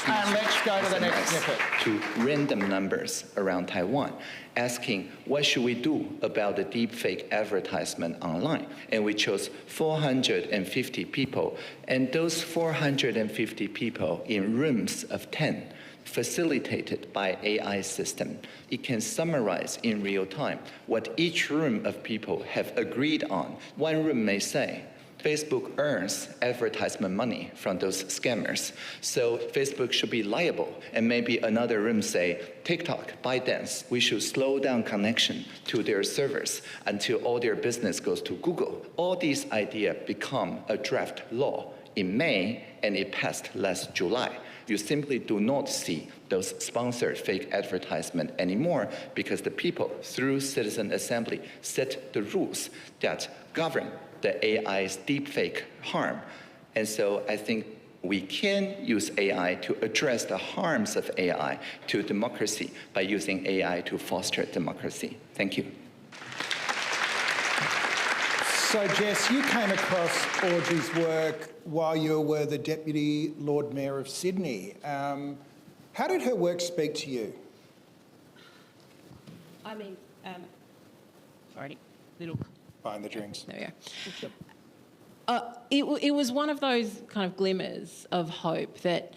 and let's go to the next snippet. To random numbers around Taiwan, asking what should we do about the deepfake advertisement online? And we chose 450 people, and those 450 people in rooms of 10, facilitated by AI system. It can summarize in real time what each room of people have agreed on. One room may say, Facebook earns advertisement money from those scammers, so Facebook should be liable. And maybe another room say, TikTok, ByteDance, we should slow down connection to their servers until all their business goes to Google. All these ideas become a draft law in May, and it passed last July. You simply do not see those sponsored fake advertisements anymore because the people, through citizen assembly, set the rules that govern the AI's deepfake harm. And so I think we can use AI to address the harms of AI to democracy by using AI to foster democracy. Thank you. So, Jess, you came across Audrey's work while you were the Deputy Lord Mayor of Sydney. How did her work speak to you? I mean, sorry, little... Buying the drinks. There we go. It was one of those kind of glimmers of hope that,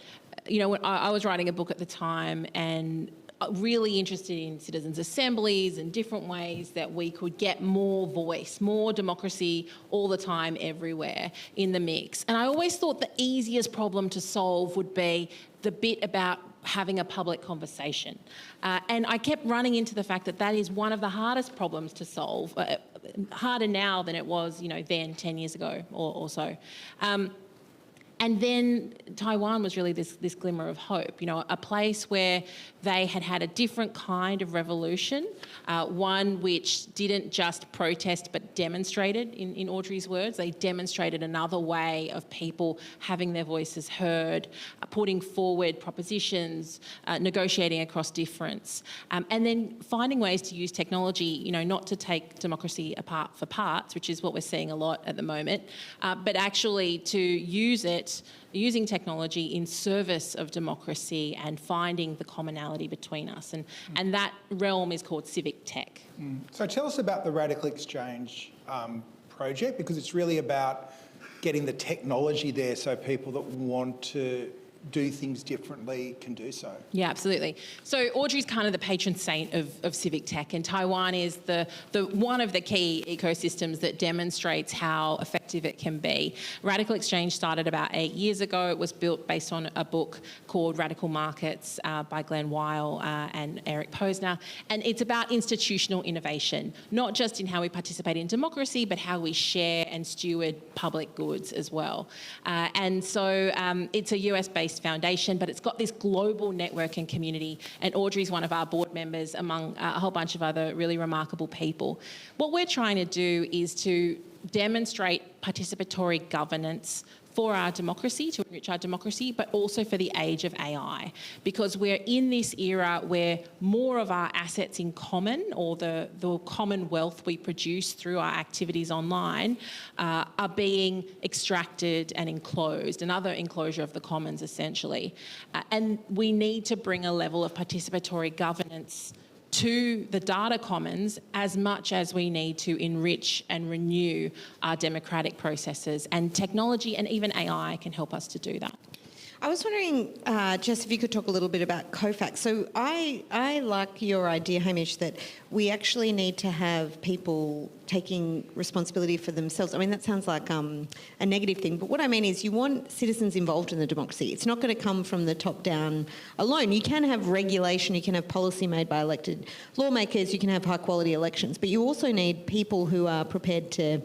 you know, when I was writing a book at the time, and really interested in citizens' assemblies and different ways that we could get more voice, more democracy all the time, everywhere in the mix. And I always thought the easiest problem to solve would be the bit about having a public conversation. And I kept running into the fact that that is one of the hardest problems to solve, harder now than it was, then 10 years ago or so. And then Taiwan was really this glimmer of hope, a place where they had a different kind of revolution, one which didn't just protest but demonstrated, in Audrey's words. They demonstrated another way of people having their voices heard, putting forward propositions, negotiating across difference, and then finding ways to use technology, not to take democracy apart for parts, which is what we're seeing a lot at the moment, but actually to use it, using technology in service of democracy and finding the commonality between us. And that realm is called civic tech. So tell us about the RadicalXChange project, because it's really about getting the technology there so people that want to do things differently can do so. Yeah, absolutely. So Audrey's kind of the patron saint of civic tech, and Taiwan is the one of the key ecosystems that demonstrates how effective it can be. RadicalXChange started about 8 years ago. It was built based on a book called Radical Markets by Glenn Weil and Eric Posner, and it's about institutional innovation, not just in how we participate in democracy, but how we share and steward public goods as well. And so it's a US-based foundation, but it's got this global network and community, and Audrey's one of our board members among a whole bunch of other really remarkable people. What we're trying to do is to demonstrate participatory governance for our democracy, to enrich our democracy, but also for the age of AI, because we're in this era where more of our assets in common, or the common wealth we produce through our activities online, are being extracted and enclosed, another enclosure of the commons essentially. And we need to bring a level of participatory governance to the data commons as much as we need to enrich and renew our democratic processes, and technology and even AI can help us to do that. I was wondering, Jess, if you could talk a little bit about COFAX. So I like your idea, Hamish, that we actually need to have people taking responsibility for themselves. I mean, that sounds like a negative thing, but what I mean is you want citizens involved in the democracy. It's not going to come from the top down alone. You can have regulation, you can have policy made by elected lawmakers, you can have high quality elections, but you also need people who are prepared to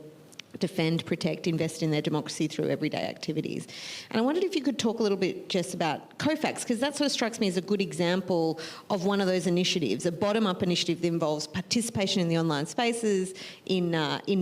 defend, protect, invest in their democracy through everyday activities. And I wondered if you could talk a little bit, Jess, about COFAX, because that sort of strikes me as a good example of one of those initiatives, a bottom-up initiative that involves participation in the online spaces, in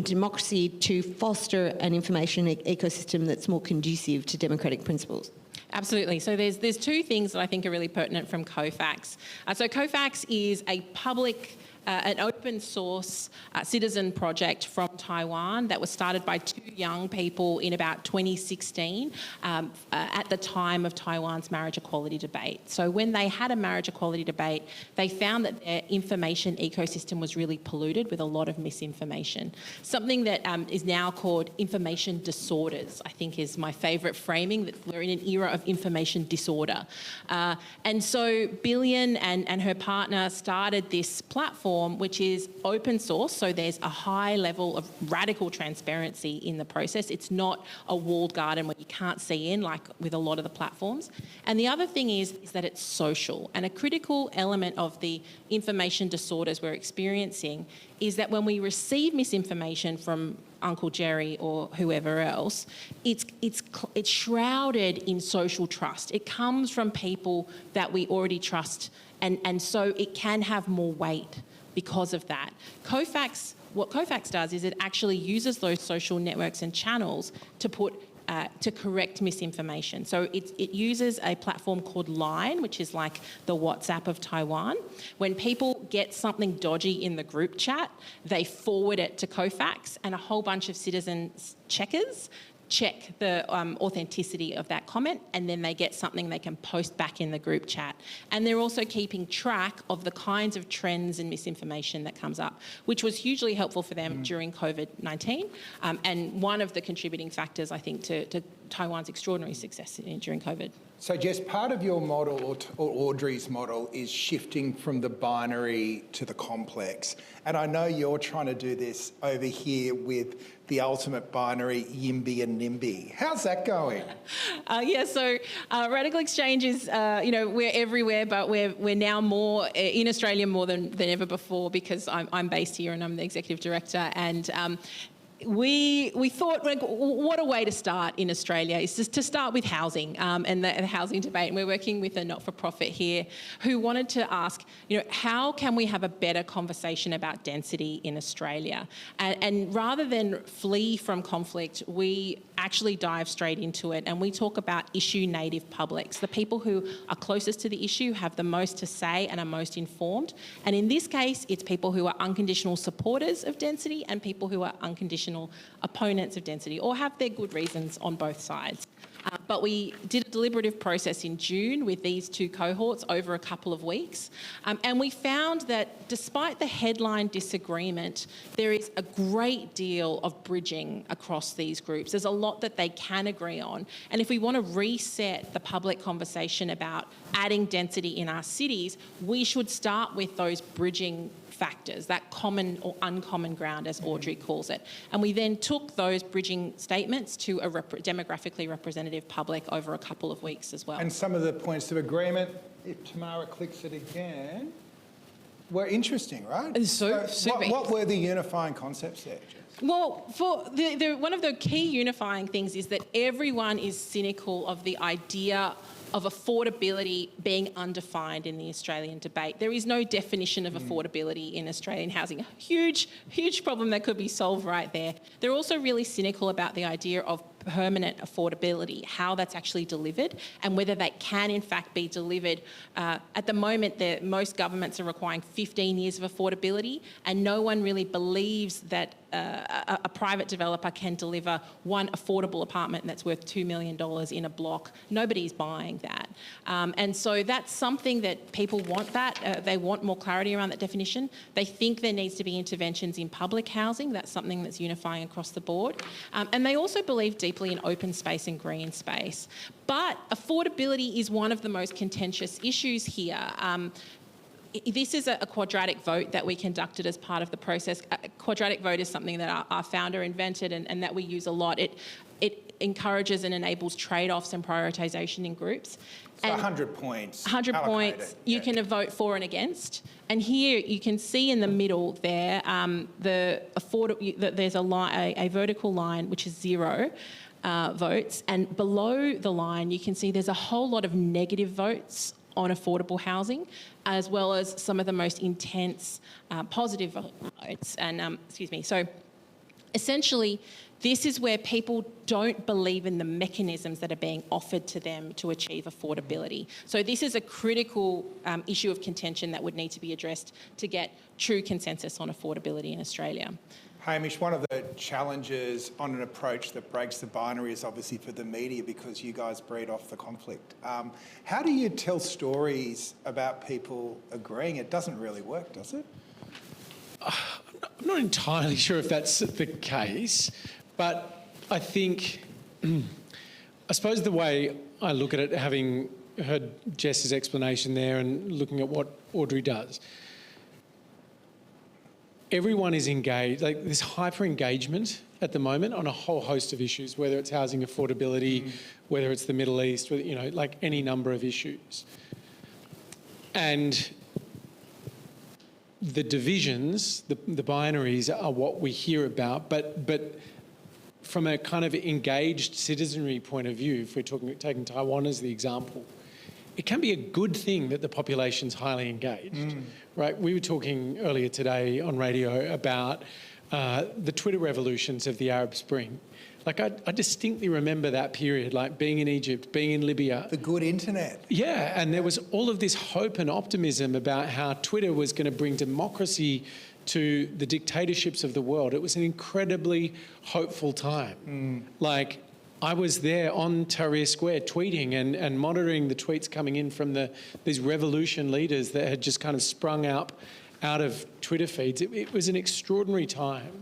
democracy, to foster an information ecosystem that's more conducive to democratic principles. Absolutely. So there's two things that I think are really pertinent from COFAX. So COFAX is a public an open source citizen project from Taiwan that was started by two young people in about 2016 at the time of Taiwan's marriage equality debate. So when they had a marriage equality debate, they found that their information ecosystem was really polluted with a lot of misinformation. Something that is now called information disorders, I think is my favourite framing, that we're in an era of information disorder. And so Billion and her partner started this platform which is open source, so there's a high level of radical transparency in the process. It's not a walled garden where you can't see in, like with a lot of the platforms. And the other thing is that it's social, and a critical element of the information disorders we're experiencing is that when we receive misinformation from Uncle Jerry or whoever else, it's shrouded in social trust. It comes from people that we already trust, and so it can have more weight because of that. What COFAX does is it actually uses those social networks and channels to correct misinformation. So it uses a platform called Line, which is like the WhatsApp of Taiwan. When people get something dodgy in the group chat, they forward it to COFAX, and a whole bunch of citizens checkers check the authenticity of that comment, and then they get something they can post back in the group chat. And they're also keeping track of the kinds of trends and misinformation that comes up, which was hugely helpful for them during COVID-19, and one of the contributing factors, I think, to Taiwan's extraordinary success during COVID. So Jess, part of your model, or Audrey's model, is shifting from the binary to the complex. And I know you're trying to do this over here with the ultimate binary, YIMBY and NIMBY. How's that going? So RadicalXChange is, we're everywhere, but we're now more in Australia more than ever before, because I'm based here and I'm the executive director. And we thought, what a way to start in Australia is just to start with housing and the housing debate. And we're working with a not-for-profit here who wanted to ask, how can we have a better conversation about density in Australia? And rather than flee from conflict, we actually dive straight into it, and we talk about issue-native publics, the people who are closest to the issue, have the most to say and are most informed. And in this case, it's people who are unconditional supporters of density and people who are unconditional opponents of density, or have their good reasons on both sides. But we did a deliberative process in June with these two cohorts over a couple of weeks. And we found that despite the headline disagreement, there is a great deal of bridging across these groups. There's a lot that they can agree on. And if we want to reset the public conversation about adding density in our cities, we should start with those bridging factors, that common or uncommon ground, as Audrey calls it. And we then took those bridging statements to a demographically representative public over a couple of weeks as well. And some of the points of agreement, if Tamara clicks it again, were interesting, right? So what were the unifying concepts there, Jess? Well, one of the key unifying things is that everyone is cynical of the idea of affordability being undefined in the Australian debate. There is no definition of affordability in Australian housing. A huge, huge problem that could be solved right there. They're also really cynical about the idea of permanent affordability, how that's actually delivered, and whether that can in fact be delivered. At the moment, most governments are requiring 15 years of affordability, and no one really believes that a private developer can deliver one affordable apartment that's worth $2 million in a block. Nobody's buying that. And so that's something that people want they want more clarity around that definition. They think there needs to be interventions in public housing. That's something that's unifying across the board. And they also believe deeply in open space and green space. But affordability is one of the most contentious issues here. This is a quadratic vote that we conducted as part of the process. A quadratic vote is something that our founder invented and that we use a lot. It encourages and enables trade-offs and prioritisation in groups. So 100 points. 100 points. You can vote for and against. And here you can see in the middle there, there's a vertical line which is 0 votes, and below the line you can see there's a whole lot of negative votes on affordable housing, as well as some of the most intense positive votes. And so essentially, this is where people don't believe in the mechanisms that are being offered to them to achieve affordability. So this is a critical issue of contention that would need to be addressed to get true consensus on affordability in Australia. Hamish, one of the challenges on an approach that breaks the binary is obviously for the media, because you guys breed off the conflict. How do you tell stories about people agreeing? It doesn't really work, does it? I'm not entirely sure if that's the case, but I think, I suppose the way I look at it, having heard Jess's explanation there and looking at what Audrey does, everyone is engaged, like there's hyper engagement at the moment on a whole host of issues, whether it's housing affordability, whether it's the Middle East, like any number of issues. And the divisions, the binaries are what we hear about, but from a kind of engaged citizenry point of view, if we're taking Taiwan as the example, it can be a good thing that the population's highly engaged, right? We were talking earlier today on radio about the Twitter revolutions of the Arab Spring. Like I distinctly remember that period, like being in Egypt, being in Libya. The good internet. Yeah, and there was all of this hope and optimism about how Twitter was going to bring democracy to the dictatorships of the world. It was an incredibly hopeful time. Like, I was there on Tahrir Square tweeting and monitoring the tweets coming in from these revolution leaders that had just kind of sprung up out of Twitter feeds. It was an extraordinary time.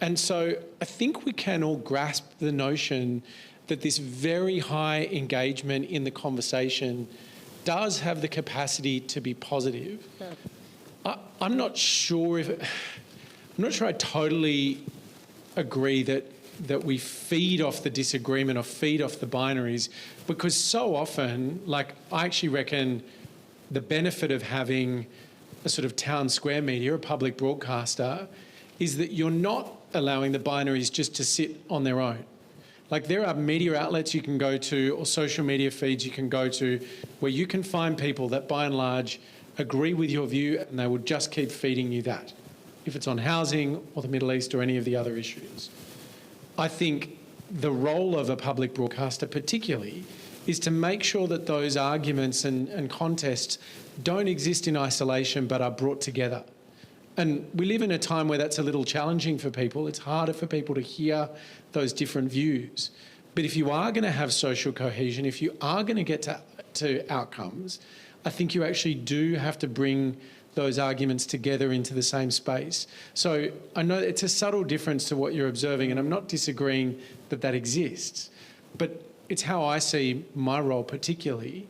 And so I think we can all grasp the notion that this very high engagement in the conversation does have the capacity to be positive. I'm not sure I totally agree that we feed off the disagreement or feed off the binaries, because so often, like, I actually reckon the benefit of having a sort of town square media, a public broadcaster, is that you're not allowing the binaries just to sit on their own. Like, there are media outlets you can go to or social media feeds you can go to where you can find people that by and large agree with your view, and they will just keep feeding you that, if it's on housing or the Middle East or any of the other issues. I think the role of a public broadcaster particularly is to make sure that those arguments and contests don't exist in isolation but are brought together. And we live in a time where that's a little challenging for people. It's harder for people to hear those different views. But if you are going to have social cohesion, if you are going to get to outcomes, I think you actually do have to bring those arguments together into the same space. So I know it's a subtle difference to what you're observing, and I'm not disagreeing that that exists, but it's how I see my role particularly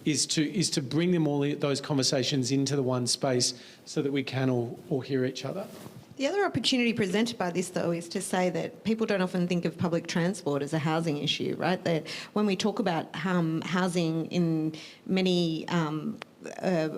is to bring them all, those conversations into the one space so that we can all hear each other. The other opportunity presented by this, though, is to say that people don't often think of public transport as a housing issue, right? That when we talk about housing in many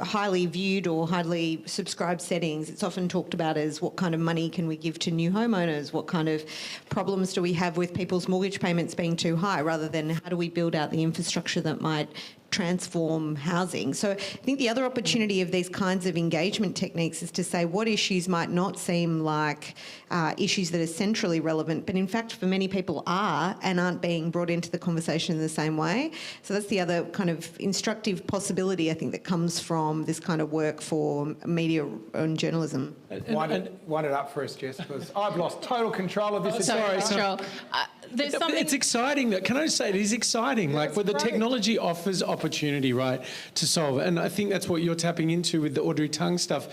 highly viewed or highly subscribed settings, it's often talked about as what kind of money can we give to new homeowners, what kind of problems do we have with people's mortgage payments being too high, rather than how do we build out the infrastructure that might transform housing. So I think the other opportunity of these kinds of engagement techniques is to say what issues might not seem like issues that are centrally relevant, but in fact for many people are and aren't being brought into the conversation in the same way. So that's the other kind of instructive possibility, I think, that comes from this kind of work for media and journalism. Wind it up for us, Jess, because I've lost total control of this. Sorry. It's exciting. Can I just say it is exciting? Yeah, like, where the technology offers opportunity, right, to solve it. And I think that's what you're tapping into with the Audrey Tongue stuff.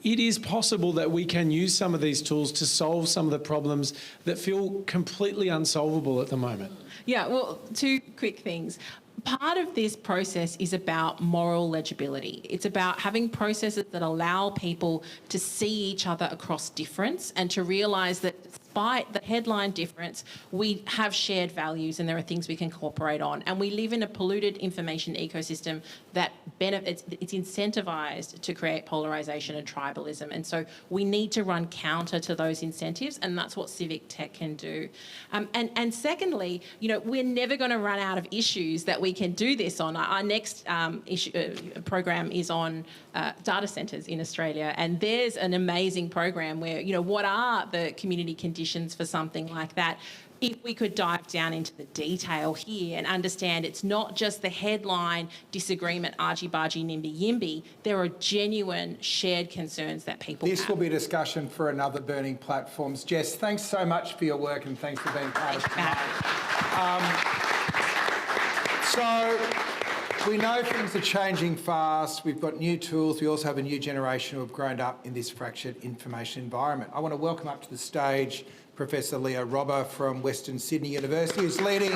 It is possible that we can use some of these tools to solve some of the problems that feel completely unsolvable at the moment. Yeah, well, two quick things. Part of this process is about moral legibility. It's about having processes that allow people to see each other across difference and to realise that despite the headline difference, we have shared values and there are things we can cooperate on. And we live in a polluted information ecosystem that benefits, it's incentivised to create polarisation and tribalism. And so we need to run counter to those incentives, and that's what civic tech can do. And secondly, we're never going to run out of issues that we can do this on. Our next program is on data centres in Australia, and there's an amazing program where, what are the community conditions for something like that? If we could dive down into the detail here and understand it's not just the headline disagreement, argy-bargy, nimby-yimby, there are genuine shared concerns that people have. This will be a discussion for another Burning Platforms. Jess, thanks so much for your work and thanks for being part of tonight. So we know things are changing fast. We've got new tools. We also have a new generation who have grown up in this fractured information environment. I want to welcome up to the stage Professor Leo Robba from Western Sydney University, who's leading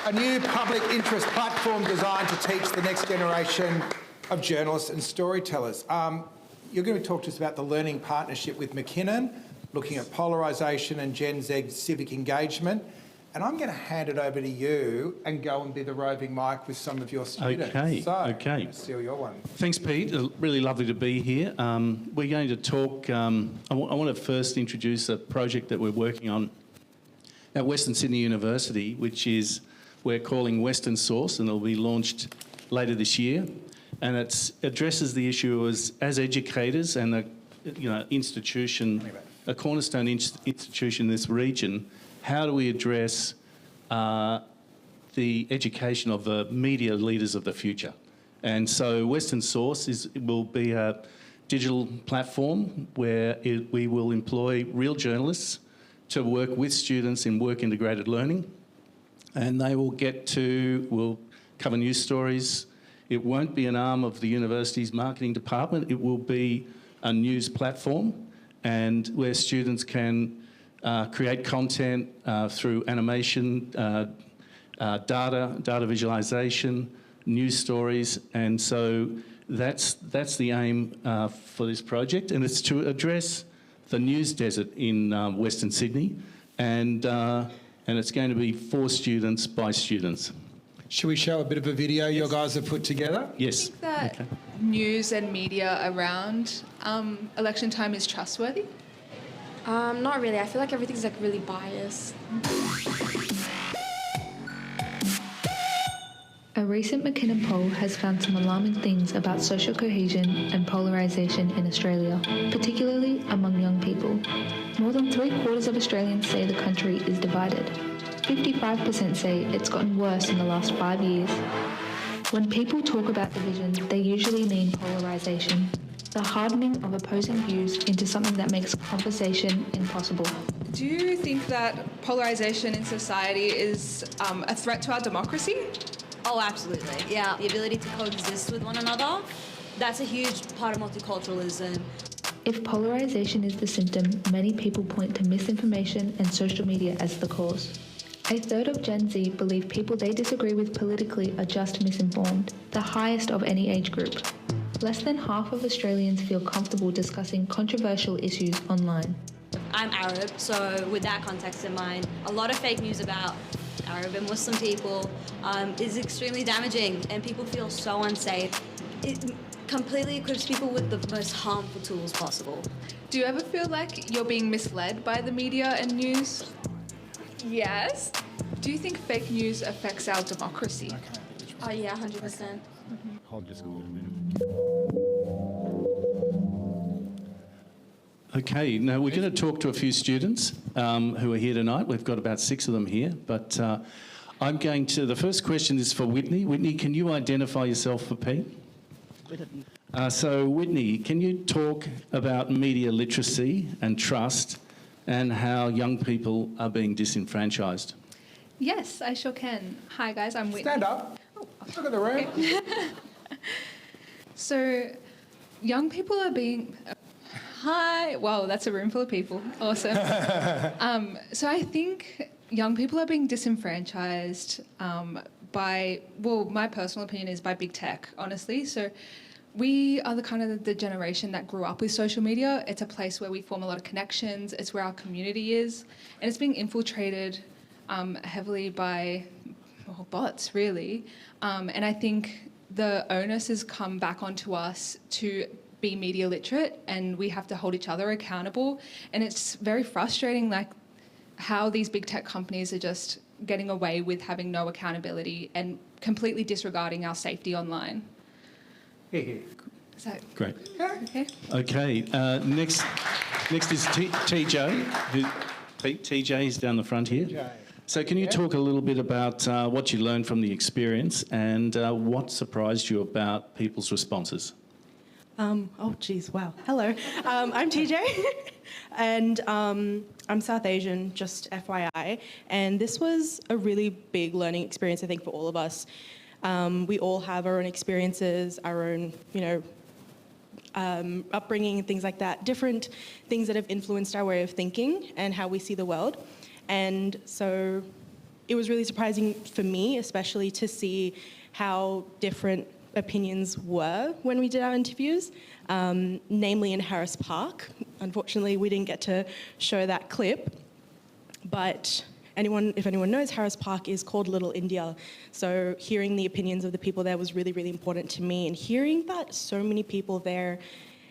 a new public interest platform designed to teach the next generation of journalists and storytellers. You're going to talk to us about the Learning Partnership with McKinnon, looking at polarisation and Gen Z civic engagement. And I'm going to hand it over to you and go and be the roving mic with some of your students. Okay, so, okay. I'm going to steal your one. Thanks, Pete. Really lovely to be here. We're going to talk... I want to first introduce a project that we're working on at Western Sydney University, which is we're calling Western Source, and it'll be launched later this year. And it addresses the issue as educators and a cornerstone institution in this region. How do we address the education of the media leaders of the future? And so Western Source will be a digital platform where we will employ real journalists to work with students in work-integrated learning. And they will cover news stories. It won't be an arm of the university's marketing department. It will be a news platform, and where students can create content through animation, data visualization, news stories, and so that's the aim for this project, and it's to address the news desert in Western Sydney, and it's going to be for students by students. Should we show a bit of a video you guys have put together? Yes. I think that news and media around election time is trustworthy? Not really. I feel like everything's like really biased. A recent McKinnon poll has found some alarming things about social cohesion and polarisation in Australia, particularly among young people. More than 3/4 of Australians say the country is divided. 55% say it's gotten worse in the last 5 years. When people talk about division, they usually mean polarisation, the hardening of opposing views into something that makes conversation impossible. Do you think that polarisation in society is a threat to our democracy? Oh, absolutely. Yeah, the ability to coexist with one another, that's a huge part of multiculturalism. If polarisation is the symptom, many people point to misinformation and social media as the cause. A third of Gen Z believe people they disagree with politically are just misinformed, the highest of any age group. Less than half of Australians feel comfortable discussing controversial issues online. I'm Arab, so with that context in mind, a lot of fake news about Arab and Muslim people is extremely damaging, and people feel so unsafe. It completely equips people with the most harmful tools possible. Do you ever feel like you're being misled by the media and news? Yes. Do you think fake news affects our democracy? Oh yeah, 100%. Hold just a little bit. Okay, now we're going to talk to a few students who are here tonight. We've got about 6 of them here, but the first question is for Whitney. Whitney, can you identify yourself for Pete? So Whitney, can you talk about media literacy and trust and how young people are being disenfranchised? Yes, I sure can. Hi guys, I'm Whitney. Stand up. Look at the room. Okay. So, young people are being... Hi. Wow, that's a room full of people. Awesome. So I think young people are being disenfranchised by, well, my personal opinion is by big tech, honestly. So we are the generation that grew up with social media. It's a place where we form a lot of connections. It's where our community is. And it's being infiltrated heavily by bots, really. And I think the onus has come back onto us to be media literate, and we have to hold each other accountable. And it's very frustrating, like, how these big tech companies are just getting away with having no accountability and completely disregarding our safety online. Is that great? Okay. Okay, next is TJ. Pete, TJ is down the front here. TJ. So can you talk a little bit about what you learned from the experience and what surprised you about people's responses? Oh, geez, wow. Hello. I'm TJ, and I'm South Asian, just FYI. And this was a really big learning experience, I think, for all of us. We all have our own experiences, our own, upbringing and things like that, different things that have influenced our way of thinking and how we see the world. And so it was really surprising for me, especially, to see how different opinions were when we did our interviews, namely in Harris Park. Unfortunately, we didn't get to show that clip, but if anyone knows, Harris Park is called Little India. So hearing the opinions of the people there was really, really important to me, and hearing that so many people there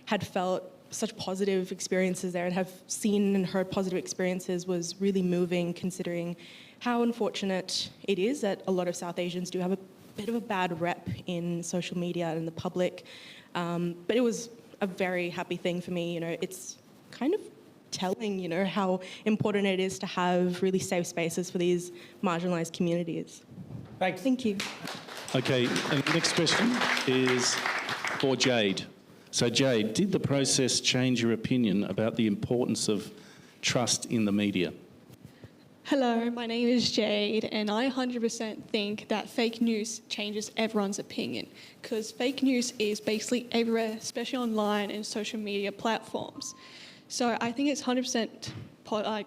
had felt such positive experiences there and have seen and heard positive experiences was really moving, considering how unfortunate it is that a lot of South Asians do have a bit of a bad rep in social media and the public, but it was a very happy thing for me. It's kind of telling, how important it is to have really safe spaces for these marginalised communities. Thanks. Thank you. Okay, and the next question is for Jade. So Jade, did the process change your opinion about the importance of trust in the media? Hello, my name is Jade, and I 100% think that fake news changes everyone's opinion, because fake news is basically everywhere, especially online and social media platforms. So I think it's 100%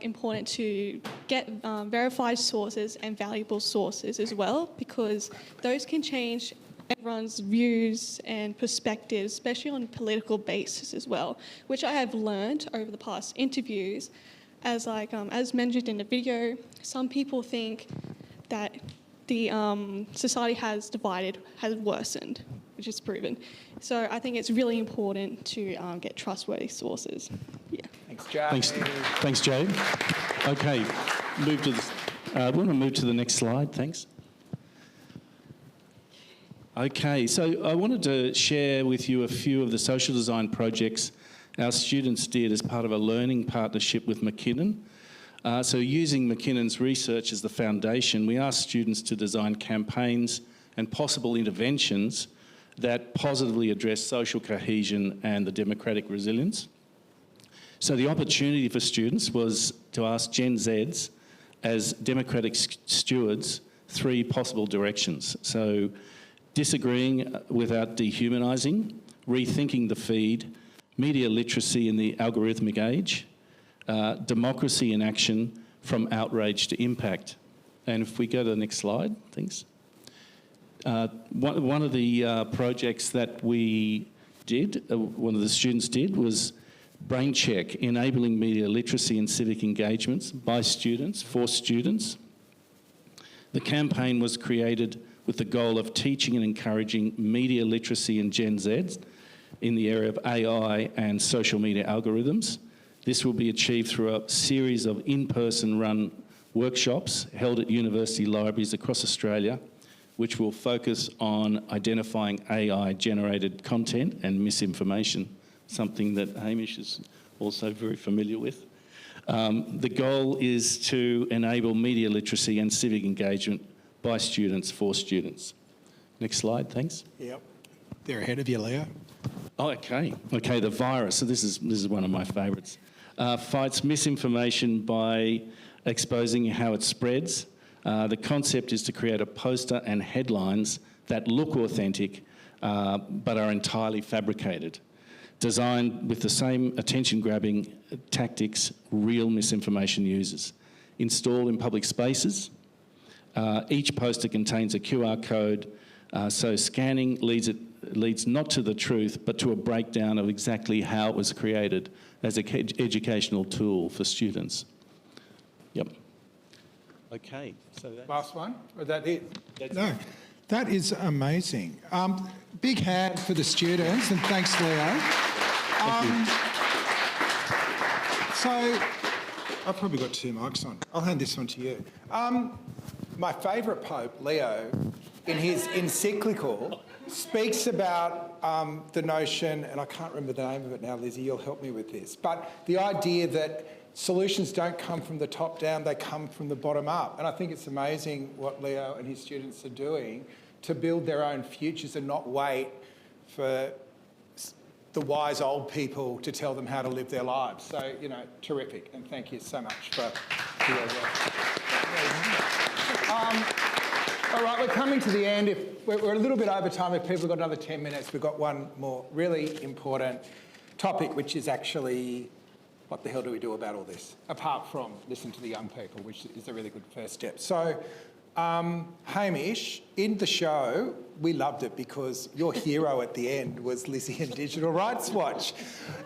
important to get verified sources and valuable sources as well, because those can change everyone's views and perspectives, especially on a political basis as well, which I have learned over the past interviews. As mentioned in the video, some people think that the society has worsened, which is proven. So I think it's really important to get trustworthy sources. Yeah. Thanks, Jay. Thanks, Jade. Okay, we want to move to the next slide, thanks. Okay, so I wanted to share with you a few of the social design projects our students did as part of a learning partnership with McKinnon. So using McKinnon's research as the foundation, we asked students to design campaigns and possible interventions that positively address social cohesion and the democratic resilience. So the opportunity for students was to ask Gen Zs as democratic stewards 3 possible directions. So disagreeing without dehumanising, rethinking the feed, media literacy in the algorithmic age, democracy in action from outrage to impact. And if we go to the next slide, thanks. One of the projects that we did, one of the students did, was Brain Check, enabling media literacy and civic engagements by students, for students. The campaign was created with the goal of teaching and encouraging media literacy in Gen Z in the area of AI and social media algorithms. This will be achieved through a series of in-person run workshops held at university libraries across Australia, which will focus on identifying AI-generated content and misinformation, something that Hamish is also very familiar with. The goal is to enable media literacy and civic engagement by students for students. Next slide, thanks. Yep. They're ahead of you, Leo. Oh, okay. Okay, the virus. So this is one of my favourites. Fights misinformation by exposing how it spreads. The concept is to create a poster and headlines that look authentic but are entirely fabricated, designed with the same attention-grabbing tactics real misinformation uses. Installed in public spaces. Each poster contains a QR code, so scanning leads not to the truth, but to a breakdown of exactly how it was created as an educational tool for students. Yep. Okay. So that's... Last one? Or is that it? No, that is amazing. Big hand for the students, and thanks, Leo. So, I've probably got 2 mics on. I'll hand this one to you. My favourite Pope, Leo, in his encyclical, speaks about the notion, and I can't remember the name of it now, Lizzie, you'll help me with this, but the idea that solutions don't come from the top down, they come from the bottom up. And I think it's amazing what Leo and his students are doing to build their own futures and not wait for the wise old people to tell them how to live their lives. So, you know, terrific, and thank you so much for your work. All right, we're coming to the end. If we're a little bit over time. If people have got another 10 minutes, we've got one more really important topic, which is actually what the hell do we do about all this, apart from listen to the young people, which is a really good first step. So, Hamish, in the show, we loved it because your hero at the end was Lizzie and Digital Rights Watch.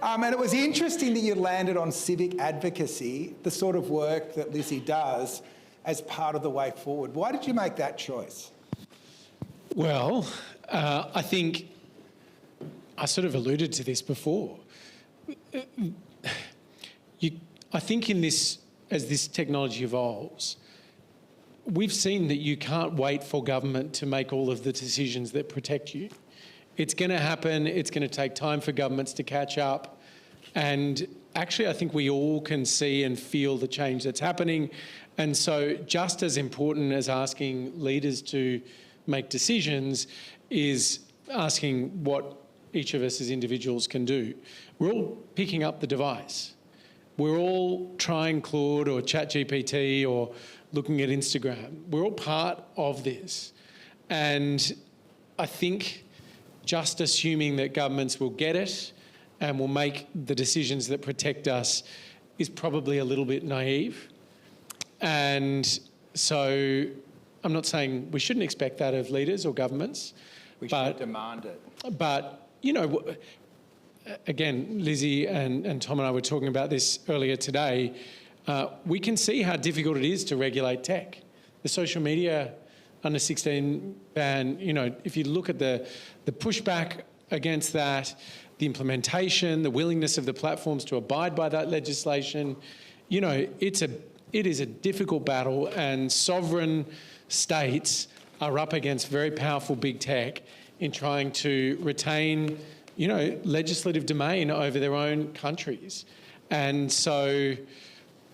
And it was interesting that you landed on civic advocacy, the sort of work that Lizzie does, as part of the way forward. Why did you make that choice? Well, I think I sort of alluded to this before. I think in this, as this technology evolves, we've seen that you can't wait for government to make all of the decisions that protect you. It's going to happen. It's going to take time for governments to catch up. And actually, I think we all can see and feel the change that's happening. And so just as important as asking leaders to make decisions is asking what each of us as individuals can do. We're all picking up the device. We're all trying Claude or ChatGPT or looking at Instagram. We're all part of this. And I think just assuming that governments will get it and will make the decisions that protect us is probably a little bit naive. And so I'm not saying we shouldn't expect that of leaders or governments. We should demand it. But, you know, again, Lizzie and Tom and I were talking about this earlier today. We can see how difficult it is to regulate tech. The social media under 16 ban, you know, if you look at the pushback against that, the implementation, the willingness of the platforms to abide by that legislation, you know, it is a difficult battle, and sovereign states are up against very powerful big tech in trying to retain, you know, legislative domain over their own countries. And so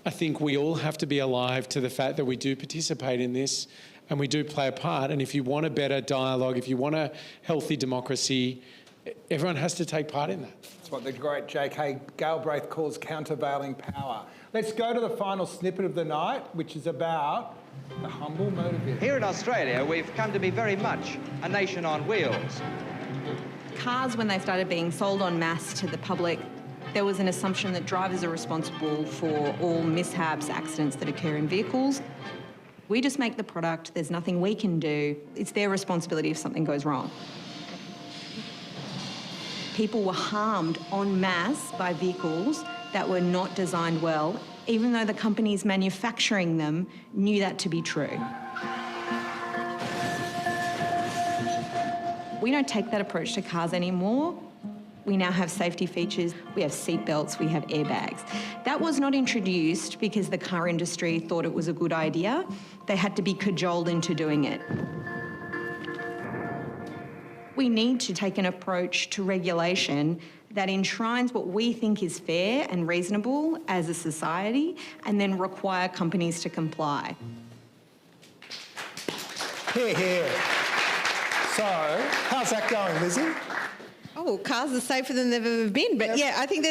I think we all have to be alive to the fact that we do participate in this and we do play a part. And if you want a better dialogue, if you want a healthy democracy, everyone has to take part in that. That's what the great J.K. Galbraith calls countervailing power. Let's go to the final snippet of the night, which is about the humble motivator. Here in Australia, we've come to be very much a nation on wheels. Cars, when they started being sold en masse to the public, there was an assumption that drivers are responsible for all mishaps, accidents that occur in vehicles. We just make the product, there's nothing we can do. It's their responsibility if something goes wrong. People were harmed en masse by vehicles that were not designed well, even though the companies manufacturing them knew that to be true. We don't take that approach to cars anymore. We now have safety features, we have seat belts, we have airbags. That was not introduced because the car industry thought it was a good idea. They had to be cajoled into doing it. We need to take an approach to regulation that enshrines what we think is fair and reasonable as a society, and then require companies to comply. Hear, hear. So, how's that going, Lizzie? Oh, cars are safer than they've ever been. But yeah, I think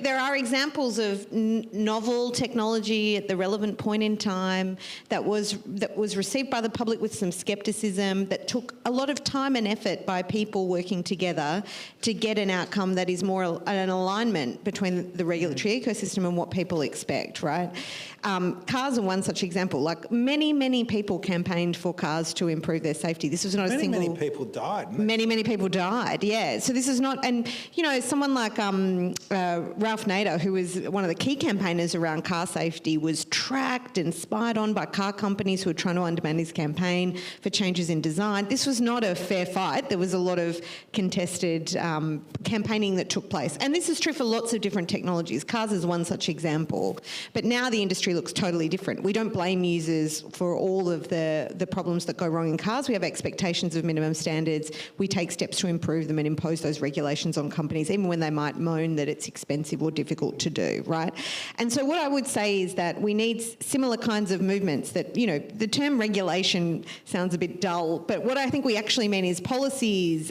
there are examples of novel technology at the relevant point in time that was received by the public with some scepticism, that took a lot of time and effort by people working together to get an outcome that is more an alignment between the regulatory ecosystem and what people expect, right? Cars are one such example. Like many people campaigned for cars to improve their safety. This was not a single... Many people died. Many people died, yeah. So this is not... And, you know, someone like Ralph Nader, who was one of the key campaigners around car safety, was tracked and spied on by car companies who were trying to undermine his campaign for changes in design. This was not a fair fight. There was a lot of contested campaigning that took place. And this is true for lots of different technologies. Cars is one such example. But now the industry looks totally different. We don't blame users for all of the problems that go wrong in cars. We have expectations of minimum standards. We take steps to improve them and impose those regulations on companies, even when they might moan that it's expensive or difficult to do, right? And so what I would say is that we need similar kinds of movements that, you know, the term regulation sounds a bit dull, but what I think we actually mean is policies,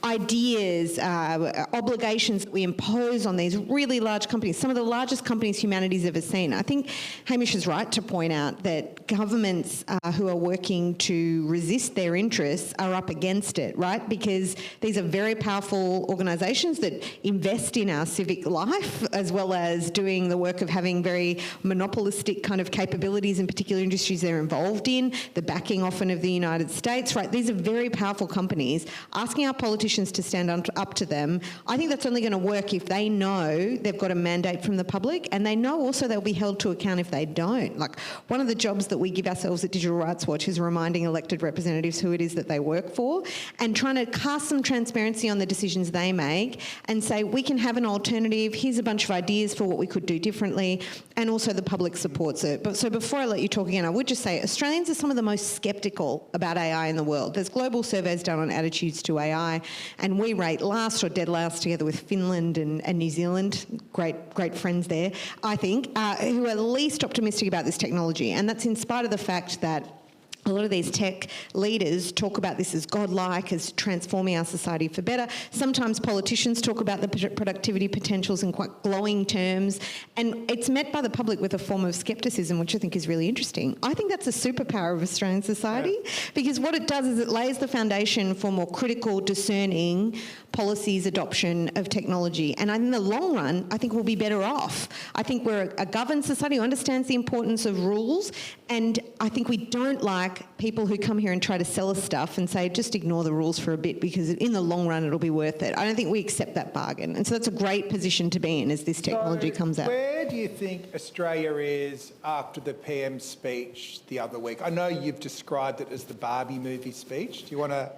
ideas, obligations that we impose on these really large companies, some of the largest companies humanity's ever seen. I think Hamish is right to point out that governments who are working to resist their interests are up against it, right? Because these are very powerful organisations that invest in our civic life, as well as doing the work of having very monopolistic kind of capabilities in particular industries they're involved in, the backing often of the United States, right? These are very powerful companies. Asking our politicians to stand up to them, I think that's only going to work if they know they've got a mandate from the public, and they know also they'll be held to account if they don't. Like, one of the jobs that we give ourselves at Digital Rights Watch is reminding elected representatives who it is that they work for, and trying to cast some transparency on the decisions they make and say, we can have an alternative, here's a bunch of ideas for what we could do differently, and also the public supports it. But so before I let you talk again, I would just say Australians are some of the most sceptical about AI in the world. There's global surveys done on attitudes to AI, and we rate last or dead last together with Finland and New Zealand, great friends there, I think, who are least optimistic about this technology. And that's in spite of the fact that a lot of these tech leaders talk about this as godlike, as transforming our society for better. Sometimes politicians talk about the productivity potentials in quite glowing terms, and it's met by the public with a form of scepticism, which I think is really interesting. I think that's a superpower of Australian society, because what it does is it lays the foundation for more critical, discerning policies adoption of technology. And in the long run, I think we'll be better off. I think we're a governed society who understands the importance of rules, and I think we don't like people who come here and try to sell us stuff and say, just ignore the rules for a bit because in the long run it'll be worth it. I don't think we accept that bargain. And so that's a great position to be in as this technology comes out. Where do you think Australia is after the PM's speech the other week? I know you've described it as the Barbie movie speech. Do you want to...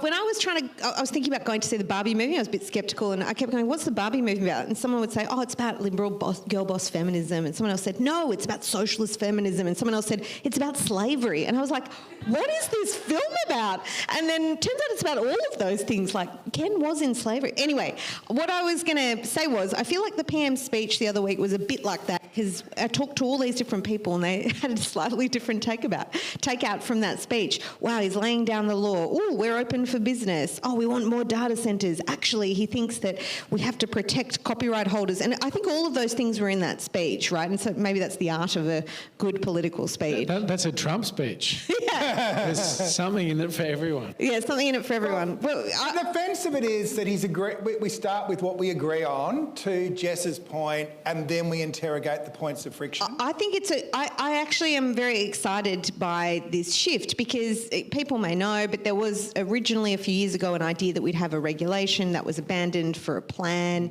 When I was thinking about going to see the Barbie movie, I was a bit sceptical, and I kept going, what's the Barbie movie about? And someone would say, oh, it's about liberal girl boss feminism. And someone else said, no, it's about socialist feminism. And someone else said, it's about slavery. And I was like, what is this film about? And then it turns out it's about all of those things, like Ken was in slavery. Anyway, what I was going to say was, I feel like the PM's speech the other week was a bit like that, because I talked to all these different people and they had a slightly different takeout from that speech. Wow, he's laying down the law. Oh, we're open for business. Oh, we want more data centres. Actually, he thinks that we have to protect copyright holders. And I think all of those things were in that speech, right? And so maybe that's the art of a good political speech. That's a Trump speech. Yeah. There's something in it for everyone. Yeah, something in it for everyone. Well, the defence of it is that we start with what we agree on, to Jess's point, and then we interrogate the points of friction. I think I actually am very excited by this shift, because people may know, but there was originally a few years ago an idea that we'd have a regulation that was abandoned for a plan.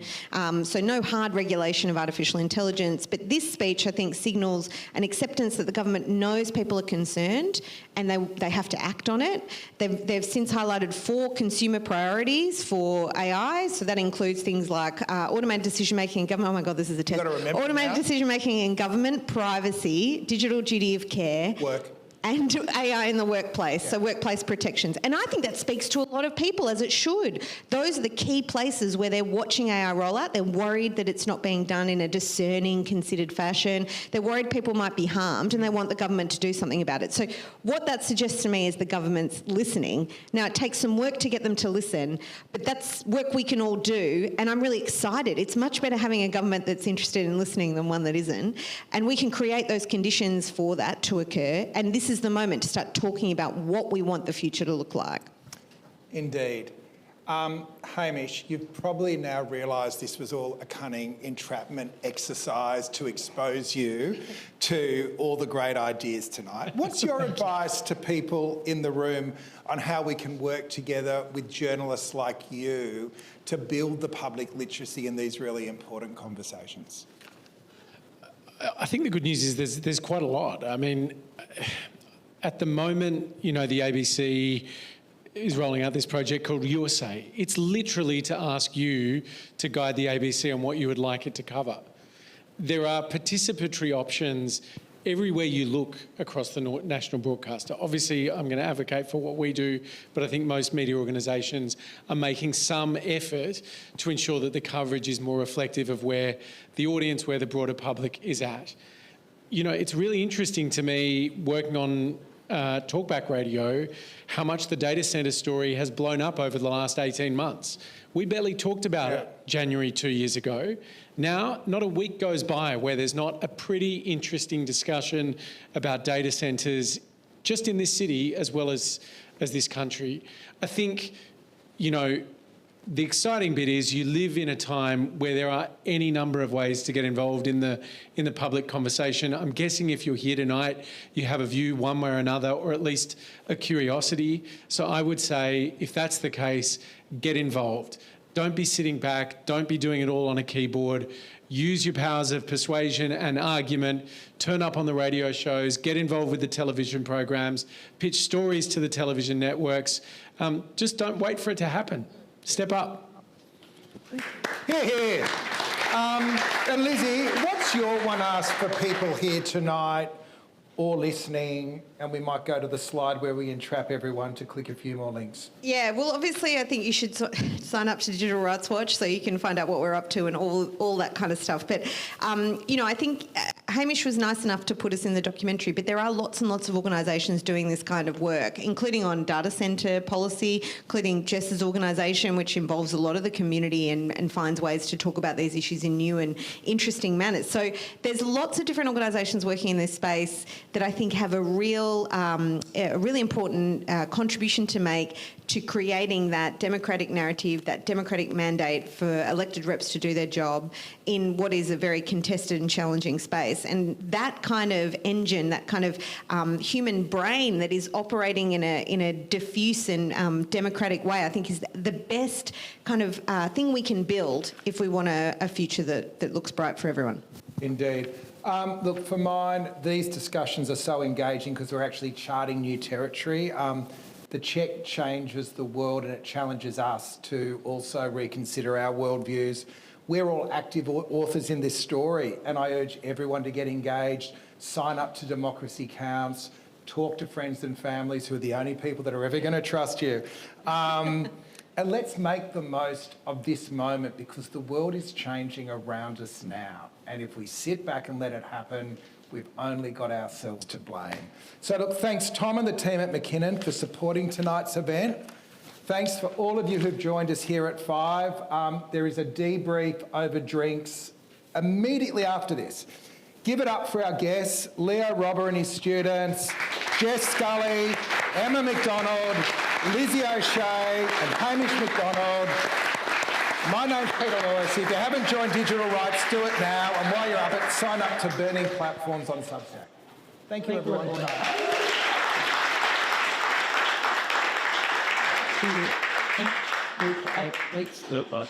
So no hard regulation of artificial intelligence. But this speech, I think, signals an acceptance that the government knows people are concerned and they have to act on it. They've since highlighted 4 consumer priorities for AI. So that includes things like automated decision-making in government. Oh my God, this is a test. Automated decision-making in government, privacy, digital duty of care. Work. And AI in the workplace, so workplace protections. And I think that speaks to a lot of people, as it should. Those are the key places where they're watching AI roll out. They're worried that it's not being done in a discerning, considered fashion. They're worried people might be harmed, and they want the government to do something about it. So what that suggests to me is the government's listening. Now, it takes some work to get them to listen, but that's work we can all do, and I'm really excited. It's much better having a government that's interested in listening than one that isn't, and we can create those conditions for that to occur, and this is the moment to start talking about what we want the future to look like. Indeed. Hamish, you've probably now realised this was all a cunning entrapment exercise to expose you to all the great ideas tonight. What's your advice to people in the room on how we can work together with journalists like you to build the public literacy in these really important conversations? I think the good news is there's quite a lot. I mean, at the moment, you know, the ABC is rolling out this project called Your Say. It's literally to ask you to guide the ABC on what you would like it to cover. There are participatory options everywhere you look across the national broadcaster. Obviously, I'm going to advocate for what we do, but I think most media organisations are making some effort to ensure that the coverage is more reflective of where the audience, where the broader public is at. You know, it's really interesting to me, working on talkback radio, how much the data centre story has blown up over the last 18 months. We barely talked about it January 2 years ago. Now, not a week goes by where there's not a pretty interesting discussion about data centres just in this city as well as this country. I think, you know, the exciting bit is you live in a time where there are any number of ways to get involved in the public conversation. I'm guessing if you're here tonight, you have a view one way or another, or at least a curiosity. So I would say, if that's the case, get involved. Don't be sitting back. Don't be doing it all on a keyboard. Use your powers of persuasion and argument. Turn up on the radio shows. Get involved with the television programs. Pitch stories to the television networks. Just don't wait for it to happen. Step up. Here. And Lizzie, what's your one ask for people here tonight or listening? And we might go to the slide where we entrap everyone to click a few more links. Yeah, well, obviously I think you should sign up to Digital Rights Watch so you can find out what we're up to and all that kind of stuff. But, you know, I think Hamish was nice enough to put us in the documentary, but there are lots and lots of organisations doing this kind of work, including on data centre policy, including Jess's organisation, which involves a lot of the community and finds ways to talk about these issues in new and interesting manners. So there's lots of different organisations working in this space that I think have a really important contribution to make to creating that democratic narrative, that democratic mandate for elected reps to do their job in what is a very contested and challenging space. And that kind of engine, that kind of human brain that is operating in a diffuse and democratic way, I think is the best kind of thing we can build if we want a future that looks bright for everyone. Indeed. Look, for mine, these discussions are so engaging because we're actually charting new territory. The check changes the world and it challenges us to also reconsider our worldviews. We're all active authors in this story, and I urge everyone to get engaged, sign up to Democracy Counts, talk to friends and families who are the only people that are ever going to trust you. And let's make the most of this moment because the world is changing around us now. And if we sit back and let it happen, we've only got ourselves to blame. So look, thanks Tom and the team at McKinnon for supporting tonight's event. Thanks for all of you who've joined us here at 5. There is a debrief over drinks immediately after this. Give it up for our guests, Leo Robba and his students, Jess Scully, Emma McDonald, Lizzie O'Shea and Hamish Macdonald. My name's Peter Lewis. If you haven't joined Digital Rights, do it now. And while you're up it, sign up to Burning Platforms on Substack. Thank you, everyone. Thank you.